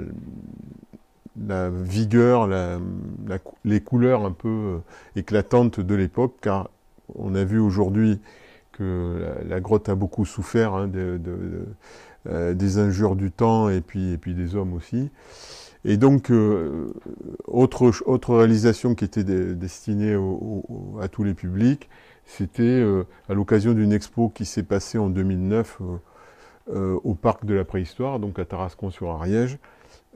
vigueur, les couleurs un peu éclatantes de l'époque, car on a vu aujourd'hui que la grotte a beaucoup souffert, hein, des injures du temps et puis des hommes aussi. Et donc, autre réalisation qui était destinée à tous les publics, c'était à l'occasion d'une expo qui s'est passée en 2009 au parc de la Préhistoire, donc à Tarascon-sur-Ariège.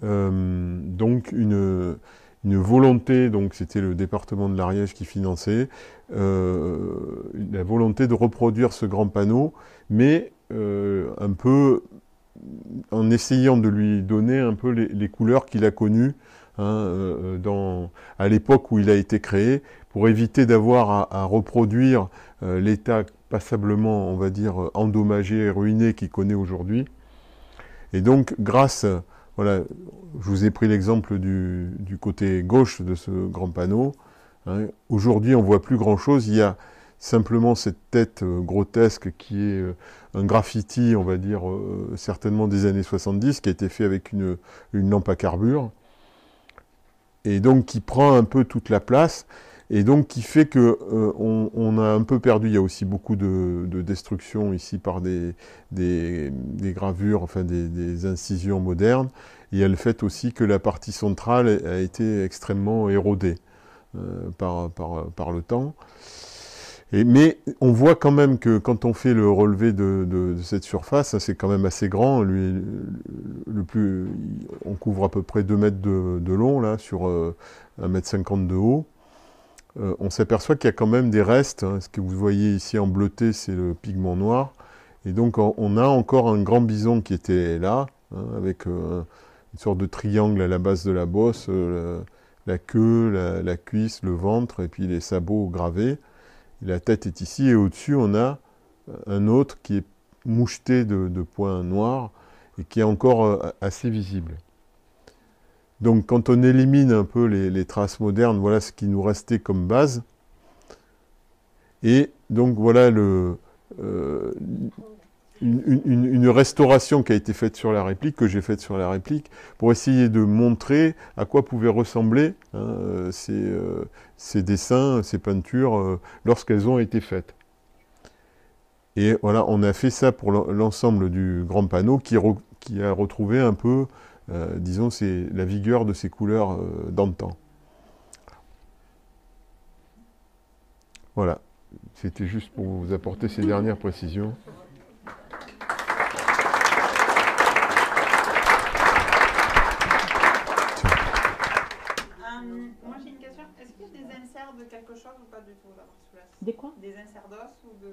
Donc une volonté, donc c'était le département de l'Ariège qui finançait, la volonté de reproduire ce grand panneau, mais un peu en essayant de lui donner un peu les couleurs qu'il a connues, hein, à l'époque où il a été créé, pour éviter d'avoir à reproduire l'état passablement, on va dire, endommagé et ruiné qu'il connaît aujourd'hui. Et donc, voilà, je vous ai pris l'exemple du côté gauche de ce grand panneau. Hein. Aujourd'hui, on ne voit plus grand-chose. Il y a simplement cette tête grotesque qui est un graffiti, on va dire, certainement des années 70, qui a été fait avec une lampe à carbure, et donc qui prend un peu toute la place, et donc qui fait que on a un peu perdu. Il y a aussi beaucoup de destruction ici par des gravures, enfin des incisions modernes. Il y a le fait aussi que la partie centrale a été extrêmement érodée par le temps. Mais on voit quand même que quand on fait le relevé de cette surface, c'est quand même assez grand. On couvre à peu près 2 mètres de long, là, sur 1,50 m de haut. On s'aperçoit qu'il y a quand même des restes. Hein. Ce que vous voyez ici en bleuté, c'est le pigment noir. Et donc on a encore un grand bison qui était là, hein, avec une sorte de triangle à la base de la bosse, la queue, la cuisse, le ventre, et puis les sabots gravés. La tête est ici, et au-dessus, on a un autre qui est moucheté de points noirs et qui est encore assez visible. Donc, quand on élimine un peu les traces modernes, voilà ce qui nous restait comme base. Et donc, voilà une restauration qui a été faite sur la réplique, que j'ai faite sur la réplique, pour essayer de montrer à quoi pouvaient ressembler ces dessins, ces peintures, lorsqu'elles ont été faites. Et voilà, on a fait ça pour l'ensemble du grand panneau qui a retrouvé un peu, disons, la vigueur de ces couleurs d'antan. Voilà, c'était juste pour vous apporter ces dernières précisions. Moi j'ai une question, est-ce qu'il y a des inserts de quelque chose ou pas du tout là, Des quoi? Des inserts d'os ou de...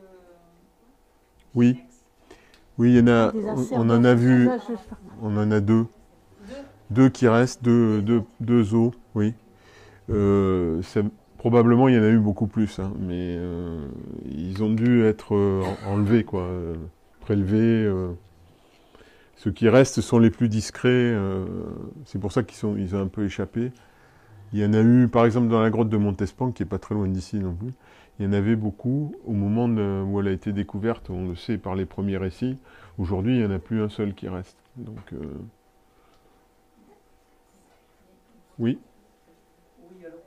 Oui. Oui, il y en a, on en a vu, ça, on en a deux. Deux qui restent, deux os, oui. Probablement, il y en a eu beaucoup plus, hein, mais ils ont dû être enlevés, quoi, prélevés. Ceux qui restent sont les plus discrets, c'est pour ça ils ont un peu échappé. Il y en a eu, par exemple, dans la grotte de Montespan, qui n'est pas très loin d'ici non plus, il y en avait beaucoup au moment où elle a été découverte, on le sait par les premiers récits. Aujourd'hui, il n'y en a plus un seul qui reste. Donc, oui. Oui, alors,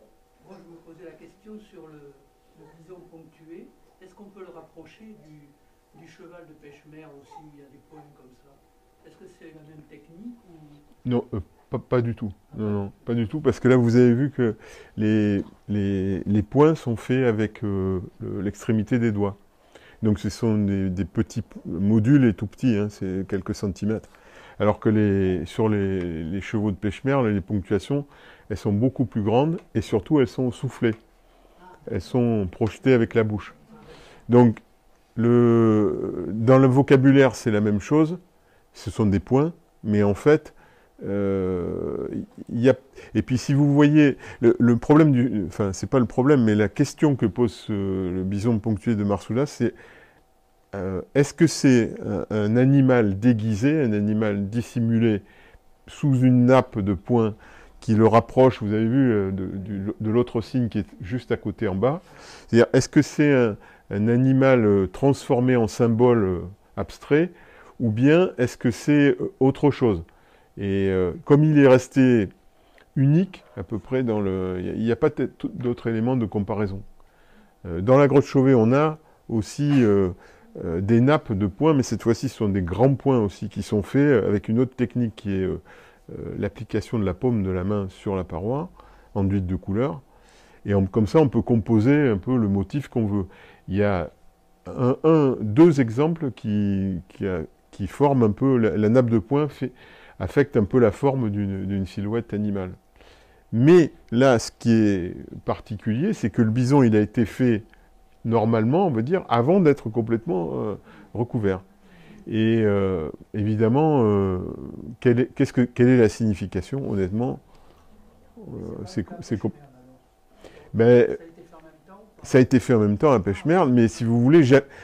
moi je me posais la question sur le bison ponctué. Est-ce qu'on peut le rapprocher du cheval de pêche-mer aussi? Il y a des points comme ça. Est-ce que c'est la même technique ou... Non, pas du tout. Non, non, pas du tout, parce que là, vous avez vu que les points sont faits avec l'extrémité des doigts. Donc, ce sont des petits modules et tout petits, hein, c'est quelques centimètres. Alors que sur les chevaux de pêche-mer, les ponctuations, elles sont beaucoup plus grandes et surtout, elles sont soufflées. Elles sont projetées avec la bouche. Donc, dans le vocabulaire, c'est la même chose. Ce sont des points, mais en fait, et puis si vous voyez, le problème enfin, c'est pas le problème, mais la question que pose le bison ponctué de Marsoulas, c'est est-ce que c'est un animal déguisé, un animal dissimulé sous une nappe de points qui le rapproche, vous avez vu, de l'autre signe qui est juste à côté en bas. C'est-à-dire, est-ce que c'est un animal transformé en symbole abstrait, ou bien est-ce que c'est autre chose? Et comme il est resté unique, à peu près, il n'y a pas d'autres éléments de comparaison. Dans la grotte Chauvet, on a aussi des nappes de points, mais cette fois-ci, ce sont des grands points aussi qui sont faits avec une autre technique qui est l'application de la paume de la main sur la paroi, enduite de couleur. Et comme ça, on peut composer un peu le motif qu'on veut. Il y a deux exemples qui forment un peu la nappe de points, affecte un peu la forme d'une silhouette animale. Mais là, ce qui est particulier, c'est que le bison, il a été fait normalement, on veut dire, avant d'être complètement recouvert. Et évidemment, quelle est la signification, honnêtement ben, ça a été fait en même temps à Pêche-Merle, mais si vous voulez,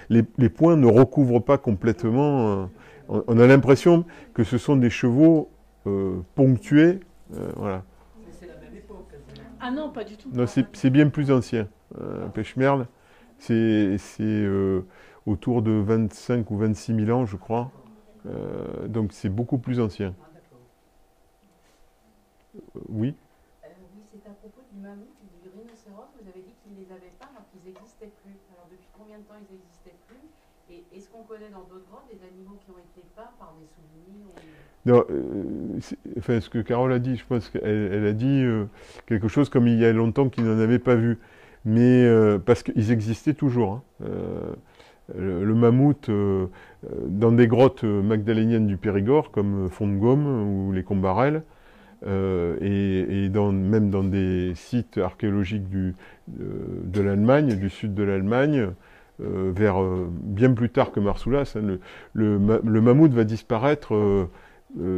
les points ne recouvrent pas complètement. On a l'impression que ce sont des chevaux ponctués. Voilà. Mais c'est la même époque. Ah non, pas du tout. Non, c'est bien plus ancien. Pêche-Merle, c'est autour de 25 ou 26 000 ans, je crois. Donc c'est beaucoup plus ancien. Oui. Oui, c'est à propos du mammouth et du rhinocéros. Vous avez dit qu'ils ne les avaient pas alors qu'ils n'existaient plus. Alors depuis combien de temps ils n'existaient plus? Et est-ce qu'on connaît dans d'autres grottes des animaux qui ont été peints par des souvenirs Non, enfin, ce que Carole a dit, je pense qu'elle a dit quelque chose comme il y a longtemps qu'ils n'en avaient pas vu. Mais parce qu'ils existaient toujours. Hein. Le mammouth, dans des grottes magdaléniennes du Périgord, comme Font-de-Gaume ou les Combarelles, et même dans des sites archéologiques de l'Allemagne, du sud de l'Allemagne, vers bien plus tard que Marsoulas, hein, le mammouth va disparaître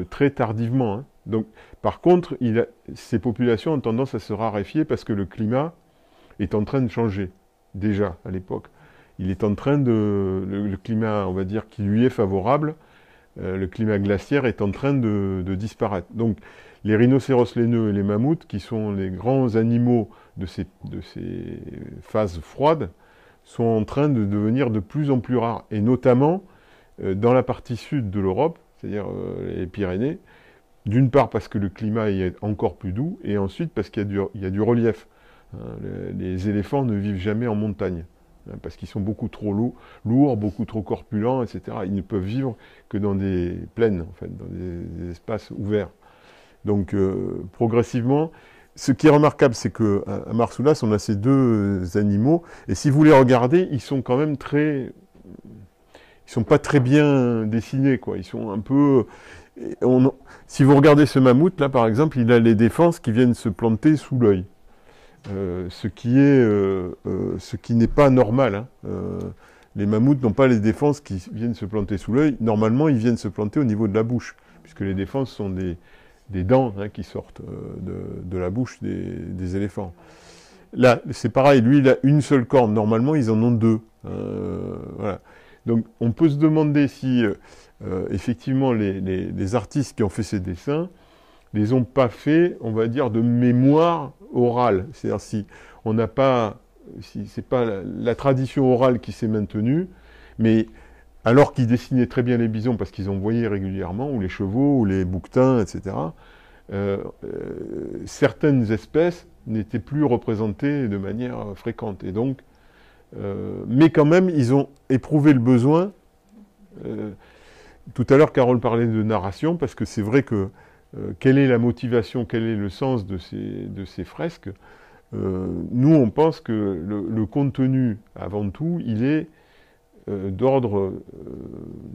très tardivement. Hein. Donc, par contre, ces populations ont tendance à se raréfier parce que le climat est en train de changer, déjà à l'époque. Il est en train le climat, on va dire, qui lui est favorable, le climat glaciaire est en train de disparaître. Donc, les rhinocéros laineux et les mammouths, qui sont les grands animaux de ces phases froides, sont en train de devenir de plus en plus rares. Et notamment, dans la partie sud de l'Europe, c'est-à-dire les Pyrénées, d'une part parce que le climat y est encore plus doux, et ensuite parce qu'il y a du relief. Les éléphants ne vivent jamais en montagne, parce qu'ils sont beaucoup trop lourds, beaucoup trop corpulents, etc. Ils ne peuvent vivre que dans des plaines, en fait, dans des espaces ouverts. Donc, progressivement, ce qui est remarquable, c'est qu'à Marsoulas, on a ces deux animaux, et si vous les regardez, ils sont quand même ils sont pas très bien dessinés, quoi. Ils sont un peu... si vous regardez ce mammouth, là, par exemple, il a les défenses qui viennent se planter sous l'œil. Ce qui n'est pas normal. Hein. Les mammouths n'ont pas les défenses qui viennent se planter sous l'œil. Normalement, ils viennent se planter au niveau de la bouche, puisque les défenses sont des dents qui sortent de la bouche des éléphants. Là, c'est pareil, lui, il a une seule corne. Normalement, ils en ont deux. Voilà. Donc, on peut se demander si, effectivement, les artistes qui ont fait ces dessins les ont pas fait, on va dire, de mémoire orale. C'est-à-dire si on n'a pas, si c'est pas la tradition orale qui s'est maintenue, mais alors qu'ils dessinaient très bien les bisons parce qu'ils en voyaient régulièrement, ou les chevaux, ou les bouquetins, etc., certaines espèces n'étaient plus représentées de manière fréquente. Et donc, mais quand même, ils ont éprouvé le besoin. Tout à l'heure, Carole parlait de narration, parce que c'est vrai que quelle est la motivation, quel est le sens de ces fresques? Nous, on pense que le contenu, avant tout, il est d'ordre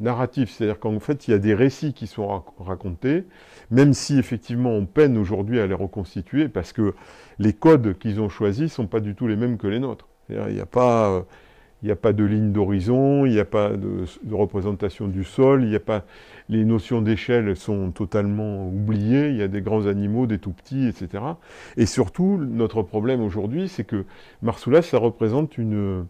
narratif. C'est-à-dire qu'en fait, il y a des récits qui sont racontés, même si, effectivement, on peine aujourd'hui à les reconstituer, parce que les codes qu'ils ont choisis ne sont pas du tout les mêmes que les nôtres. C'est-à-dire, il n'y a pas de ligne d'horizon, il n'y a pas de représentation du sol, il n'y a pas... Les notions d'échelle sont totalement oubliées, il y a des grands animaux, des tout petits, etc. Et surtout, notre problème aujourd'hui, c'est que Marsoulas, ça représente une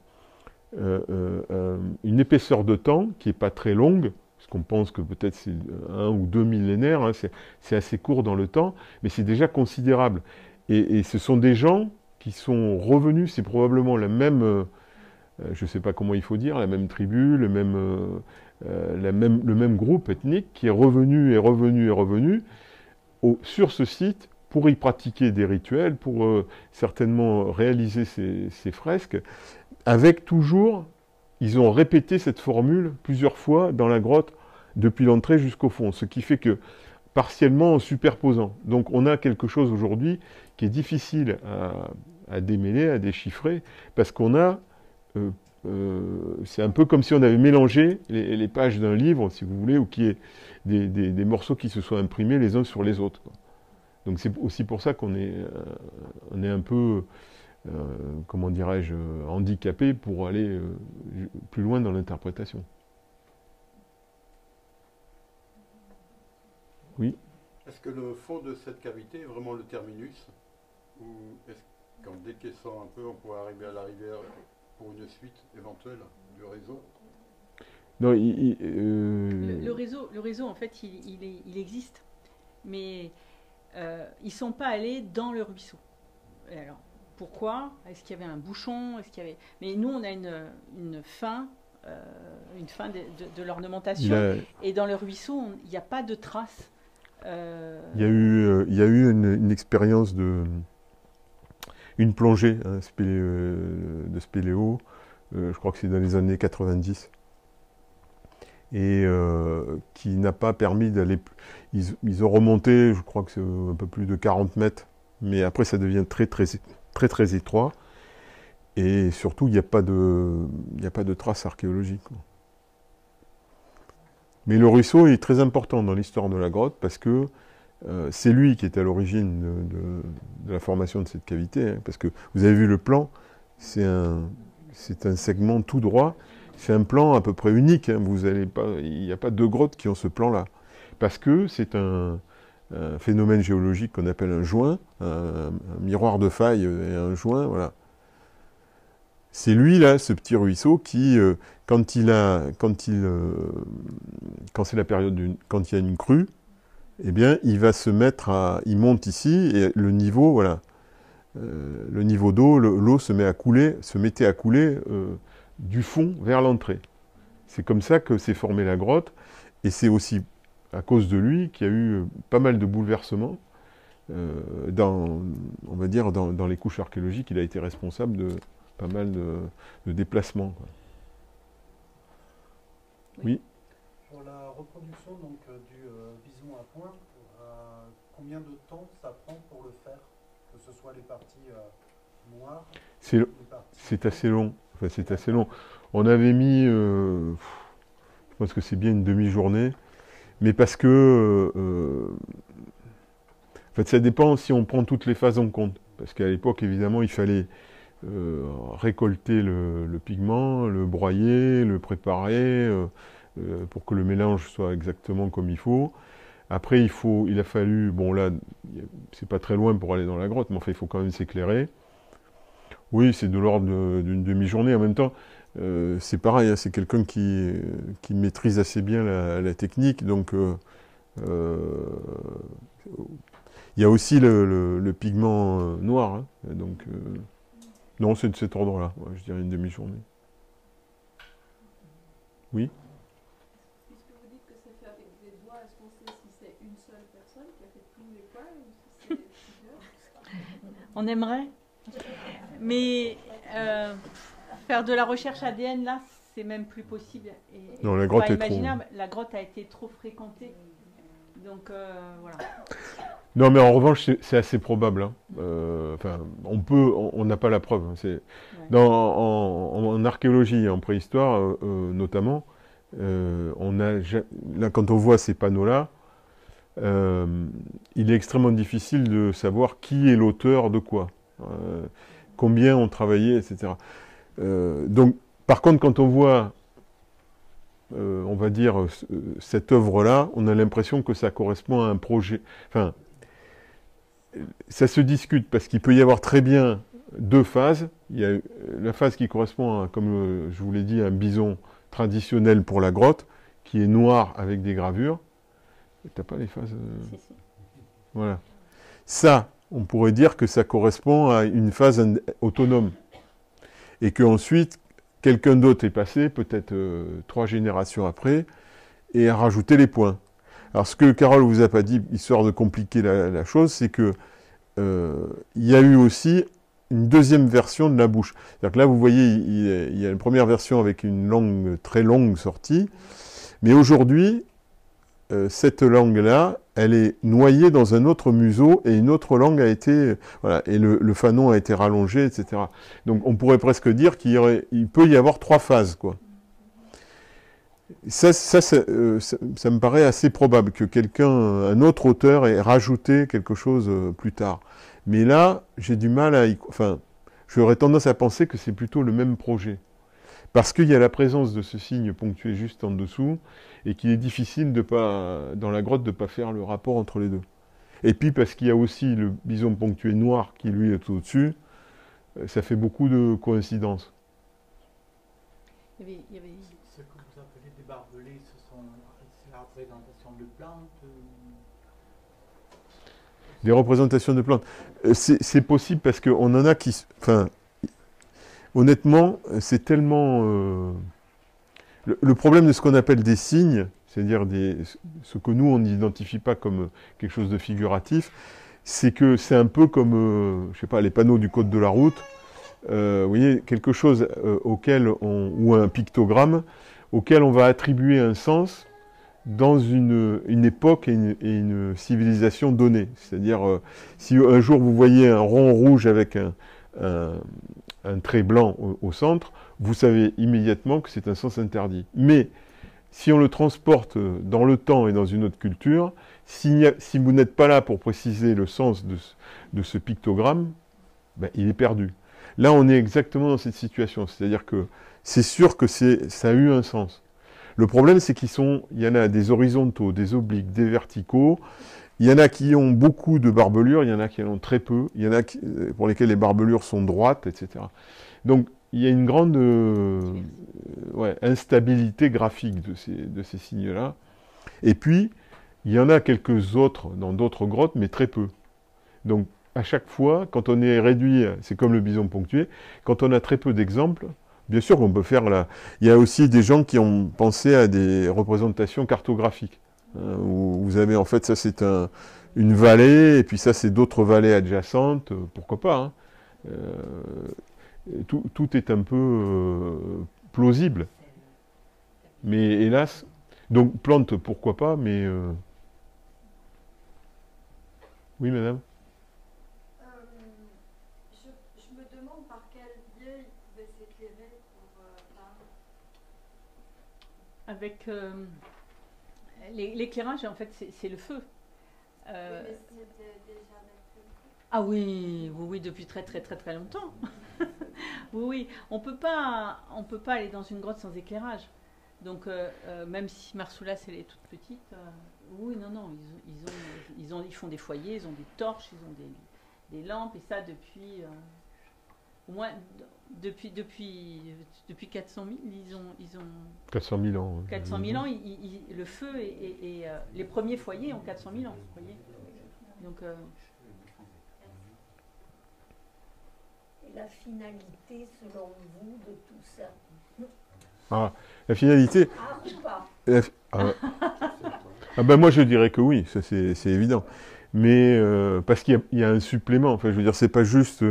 épaisseur de temps qui n'est pas très longue, parce qu'on pense que peut-être c'est 1 ou 2 millénaires, hein, c'est assez court dans le temps, mais c'est déjà considérable. Et ce sont des gens qui sont revenus, c'est probablement la même... je ne sais pas comment il faut dire, la même tribu, le même groupe ethnique qui est revenu et revenu et revenu sur ce site pour y pratiquer des rituels, pour certainement réaliser ces fresques, avec toujours, ils ont répété cette formule plusieurs fois dans la grotte, depuis l'entrée jusqu'au fond, ce qui fait que, partiellement en superposant. Donc on a quelque chose aujourd'hui qui est difficile à démêler, à déchiffrer, parce qu'on a... c'est un peu comme si on avait mélangé les pages d'un livre, si vous voulez, ou qu'il y ait des morceaux qui se soient imprimés les uns sur les autres, quoi. Donc c'est aussi pour ça qu'on est un peu, comment dirais-je, handicapé pour aller plus loin dans l'interprétation. Oui. Est-ce que le fond de cette cavité est vraiment le terminus, ou est-ce qu'en décaissant un peu, on pourrait arriver à la rivière pour une suite éventuelle du réseau? Non, le réseau, en fait, il existe, mais ils ne sont pas allés dans le ruisseau. Et alors, pourquoi? Est-ce qu'il y avait un bouchon? Mais nous, on a une fin de l'ornementation, et dans le ruisseau, il n'y a pas de traces. Il y a eu une expérience une plongée de spéléo, je crois que c'est dans les années 90, et qui n'a pas permis d'aller... Ils ont remonté, je crois que c'est un peu plus de 40 mètres, mais après ça devient très très étroit, et surtout il n'y a pas de traces archéologiques, quoi. Mais le ruisseau est très important dans l'histoire de la grotte, parce que c'est lui qui est à l'origine de la formation de cette cavité, hein, parce que vous avez vu le plan, c'est un segment tout droit, c'est un plan à peu près unique, hein, il n'y a pas deux grottes qui ont ce plan-là, parce que c'est un phénomène géologique qu'on appelle un joint, un miroir de faille et un joint, voilà. C'est lui, là, ce petit ruisseau, qui, quand c'est la période quand il y a une crue, eh bien, il va se mettre il monte ici, et le niveau, voilà, le niveau d'eau, l'eau se mettait à couler du fond vers l'entrée. C'est comme ça que s'est formée la grotte, et c'est aussi à cause de lui qu'il y a eu pas mal de bouleversements on va dire, dans les couches archéologiques. Il a été responsable de pas mal de déplacements, quoi. Oui. Pour la reproduction donc, du bison à point, combien de temps ça prend pour le faire? Que ce soit les parties noires, c'est assez long. Enfin, c'est assez long. On avait mis, je pense que c'est bien une demi-journée, mais parce que, en fait, ça dépend si on prend toutes les phases en compte. Parce qu'à l'époque, évidemment, il fallait récolter le pigment, le broyer, le préparer, pour que le mélange soit exactement comme il faut. Après, il a fallu, bon là, c'est pas très loin pour aller dans la grotte, mais enfin, il faut quand même s'éclairer. Oui, c'est de l'ordre d'une demi-journée. En même temps, c'est pareil, hein, c'est quelqu'un qui maîtrise assez bien la technique. Donc, il y a aussi le pigment noir. Hein, donc, non, c'est de cet ordre-là. Ouais, je dirais une demi-journée. Oui. Puisque vous dites que c'est fait avec des doigts, est-ce qu'on sait si c'est une seule personne qui a fait tous les poils ou si c'est plusieurs? On aimerait. Mais faire de la recherche ADN, là, c'est même plus possible. Et, non, la grotte est trop... La grotte a été trop fréquentée. Donc, voilà. Non, mais en revanche, c'est assez probable. Hein. Enfin, on n'a pas la preuve. Ouais. En archéologie et en préhistoire, notamment, là, quand on voit ces panneaux-là, il est extrêmement difficile de savoir qui est l'auteur de quoi. Combien ont travaillé, etc. Donc, par contre, quand on voit, on va dire, cette œuvre-là, on a l'impression que ça correspond à un projet. Enfin, ça se discute parce qu'il peut y avoir très bien deux phases. Il y a la phase qui correspond à, comme je vous l'ai dit, à un bison traditionnel pour la grotte, qui est noir avec des gravures. T'as pas les phases Si, si. Voilà. Ça, on pourrait dire que ça correspond à une phase autonome. Et qu'ensuite, quelqu'un d'autre est passé, peut-être 3 générations après, et a rajouté les points. Alors, ce que Carole vous a pas dit, histoire de compliquer la chose, c'est que il y a eu aussi une deuxième version de la bouche. C'est-à-dire que là, vous voyez, il y a une première version avec une langue très longue sortie, mais aujourd'hui, cette langue-là, elle est noyée dans un autre museau et une autre langue a été... Voilà, et le fanon a été rallongé, etc. Donc on pourrait presque dire qu'il peut y avoir 3 phases, quoi. Ça me paraît assez probable que un autre auteur ait rajouté quelque chose plus tard. Mais là, j'ai du mal à... Enfin, j'aurais tendance à penser que c'est plutôt le même projet. Parce qu'il y a la présence de ce signe ponctué juste en dessous, et qu'il est difficile dans la grotte de ne pas faire le rapport entre les deux. Et puis parce qu'il y a aussi le bison ponctué noir qui lui est au-dessus, ça fait beaucoup de coïncidences. Ce que vous appelez des barbelés, c'est la représentation de plantes Des représentations de plantes. C'est possible parce qu'on en a qui... Enfin, honnêtement, c'est tellement... Le problème de ce qu'on appelle des signes, c'est-à-dire ce que nous, on n'identifie pas comme quelque chose de figuratif, c'est que c'est un peu comme, je sais pas, les panneaux du code de la route. Vous voyez, quelque chose ou un pictogramme, auquel on va attribuer un sens dans une époque et une civilisation donnée. C'est-à-dire, si un jour vous voyez un rond rouge avec un trait blanc au centre, vous savez immédiatement que c'est un sens interdit. Mais si on le transporte dans le temps et dans une autre culture, si vous n'êtes pas là pour préciser le sens de ce pictogramme, ben, il est perdu. Là, on est exactement dans cette situation. C'est-à-dire que c'est sûr que ça a eu un sens. Le problème, c'est qu'il y en a des horizontaux, des obliques, des verticaux. Il y en a qui ont beaucoup de barbelures, il y en a qui en ont très peu. Il y en a pour lesquels les barbelures sont droites, etc. Donc, il y a une grande instabilité graphique de ces signes-là. Et puis, il y en a quelques autres dans d'autres grottes, mais très peu. Donc, à chaque fois, quand on est réduit, c'est comme le bison ponctué, quand on a très peu d'exemples, Bien sûr qu'on peut faire là. Il y a aussi des gens qui ont pensé à des représentations cartographiques. Où vous avez, en fait, ça c'est une vallée, et puis ça c'est d'autres vallées adjacentes, pourquoi pas. Hein. Tout est un peu plausible. Mais hélas, donc plantes, pourquoi pas, mais... Oui, madame? Je me demande par quel biais ils pouvaient s'éclairer pour peindre. Avec l'éclairage, en fait, c'est le feu. Oui, mais c'était déjà d'actualité. Ah oui, oui, oui, depuis très très très très longtemps. Oui, oui, on peut pas aller dans une grotte sans éclairage. Donc même si Marsoulas elle est toute petite, oui, non, ils font des foyers, ils ont des torches, ils ont des lampes, et ça depuis au moins depuis 400 000, ils ont 400 000 ans. 400 000 ans, le feu et les premiers foyers ont 400 000 ans, vous voyez. Donc et la finalité, selon vous, de tout ça? Ah, la finalité. Ah, ou pas? Ben moi je dirais que oui, ça c'est évident. Mais parce qu'il y a un supplément, enfin je veux dire, c'est pas juste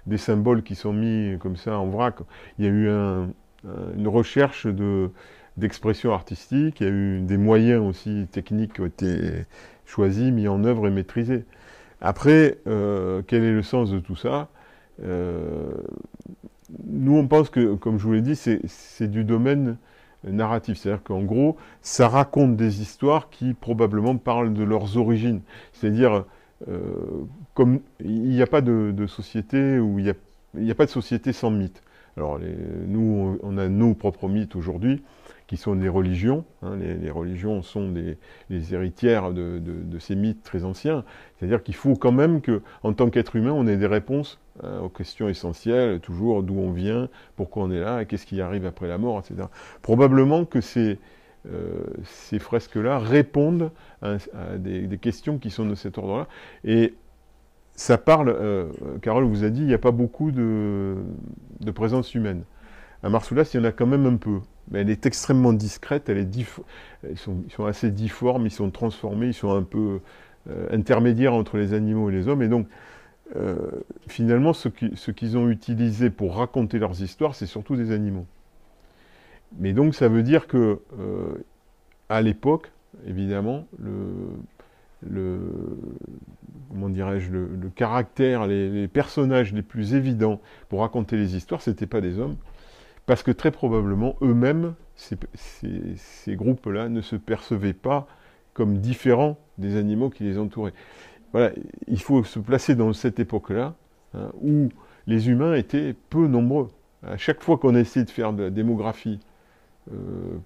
des symboles qui sont mis comme ça en vrac. Il y a eu une recherche d'expression artistique, il y a eu des moyens aussi techniques qui ont été choisis, mis en œuvre et maîtrisés. Après, quel est le sens de tout ça? Nous, on pense que, comme je vous l'ai dit, c'est du domaine narratif. C'est-à-dire qu'en gros, ça raconte des histoires qui probablement parlent de leurs origines. C'est-à-dire, comme il n'y a pas de société où il n'y a pas de société sans mythe. Alors, nous, on a nos propres mythes aujourd'hui, qui sont des religions. Hein, les religions sont les héritières de ces mythes très anciens. C'est-à-dire qu'il faut quand même qu'en tant qu'être humain, on ait des réponses aux questions essentielles, toujours d'où on vient, pourquoi on est là, et qu'est-ce qui arrive après la mort, etc. Probablement que ces fresques-là répondent à des questions qui sont de cet ordre-là. Et ça parle, Carole vous a dit, il n'y a pas beaucoup de présence humaine. À Marsoulas, il y en a quand même un peu. Mais elle est extrêmement discrète, ils sont assez difformes, ils sont transformés, ils sont un peu intermédiaires entre les animaux et les hommes. Et donc, finalement, ce qu'ils ont utilisé pour raconter leurs histoires, c'est surtout des animaux. Mais donc, ça veut dire que, à l'époque, évidemment, comment dirais-je, le caractère, les personnages les plus évidents pour raconter les histoires, c'était pas des hommes. Parce que très probablement, eux-mêmes, ces groupes-là ne se percevaient pas comme différents des animaux qui les entouraient. Voilà, il faut se placer dans cette époque-là, hein, où les humains étaient peu nombreux. À chaque fois qu'on a essayé de faire de la démographie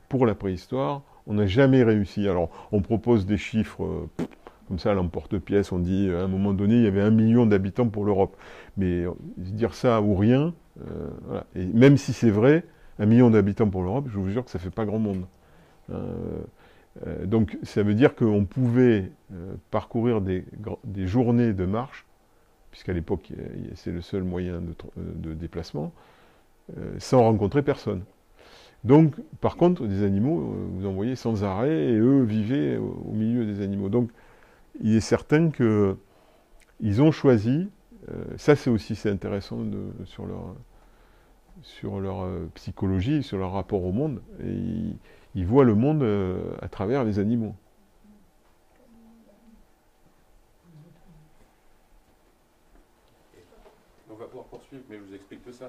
pour la préhistoire, on n'a jamais réussi. Alors, on propose des chiffres comme ça à l'emporte-pièce, on dit à un moment donné, il y avait 1 million d'habitants pour l'Europe. Mais dire ça ou rien, voilà. Et même si c'est vrai, 1 million d'habitants pour l'Europe, je vous jure que ça ne fait pas grand monde. Donc ça veut dire qu'on pouvait parcourir des journées de marche, puisqu'à l'époque c'est le seul moyen de déplacement, sans rencontrer personne. Donc par contre, des animaux, vous en voyez sans arrêt, et eux vivaient au milieu des animaux. Donc il est certain qu'ils ont choisi, ça c'est intéressant sur leur psychologie, sur leur rapport au monde, et ils voient le monde à travers les animaux. On va pouvoir poursuivre, mais je vous explique tout ça.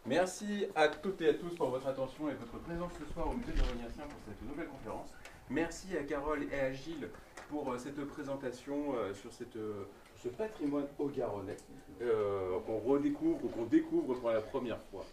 Merci à toutes et à tous pour votre attention et votre présence ce soir au Musée de l'Aurignacien pour cette nouvelle conférence. Merci à Carole et à Gilles pour cette présentation sur ce patrimoine haut-garonnais qu'on redécouvre ou qu'on découvre pour la première fois.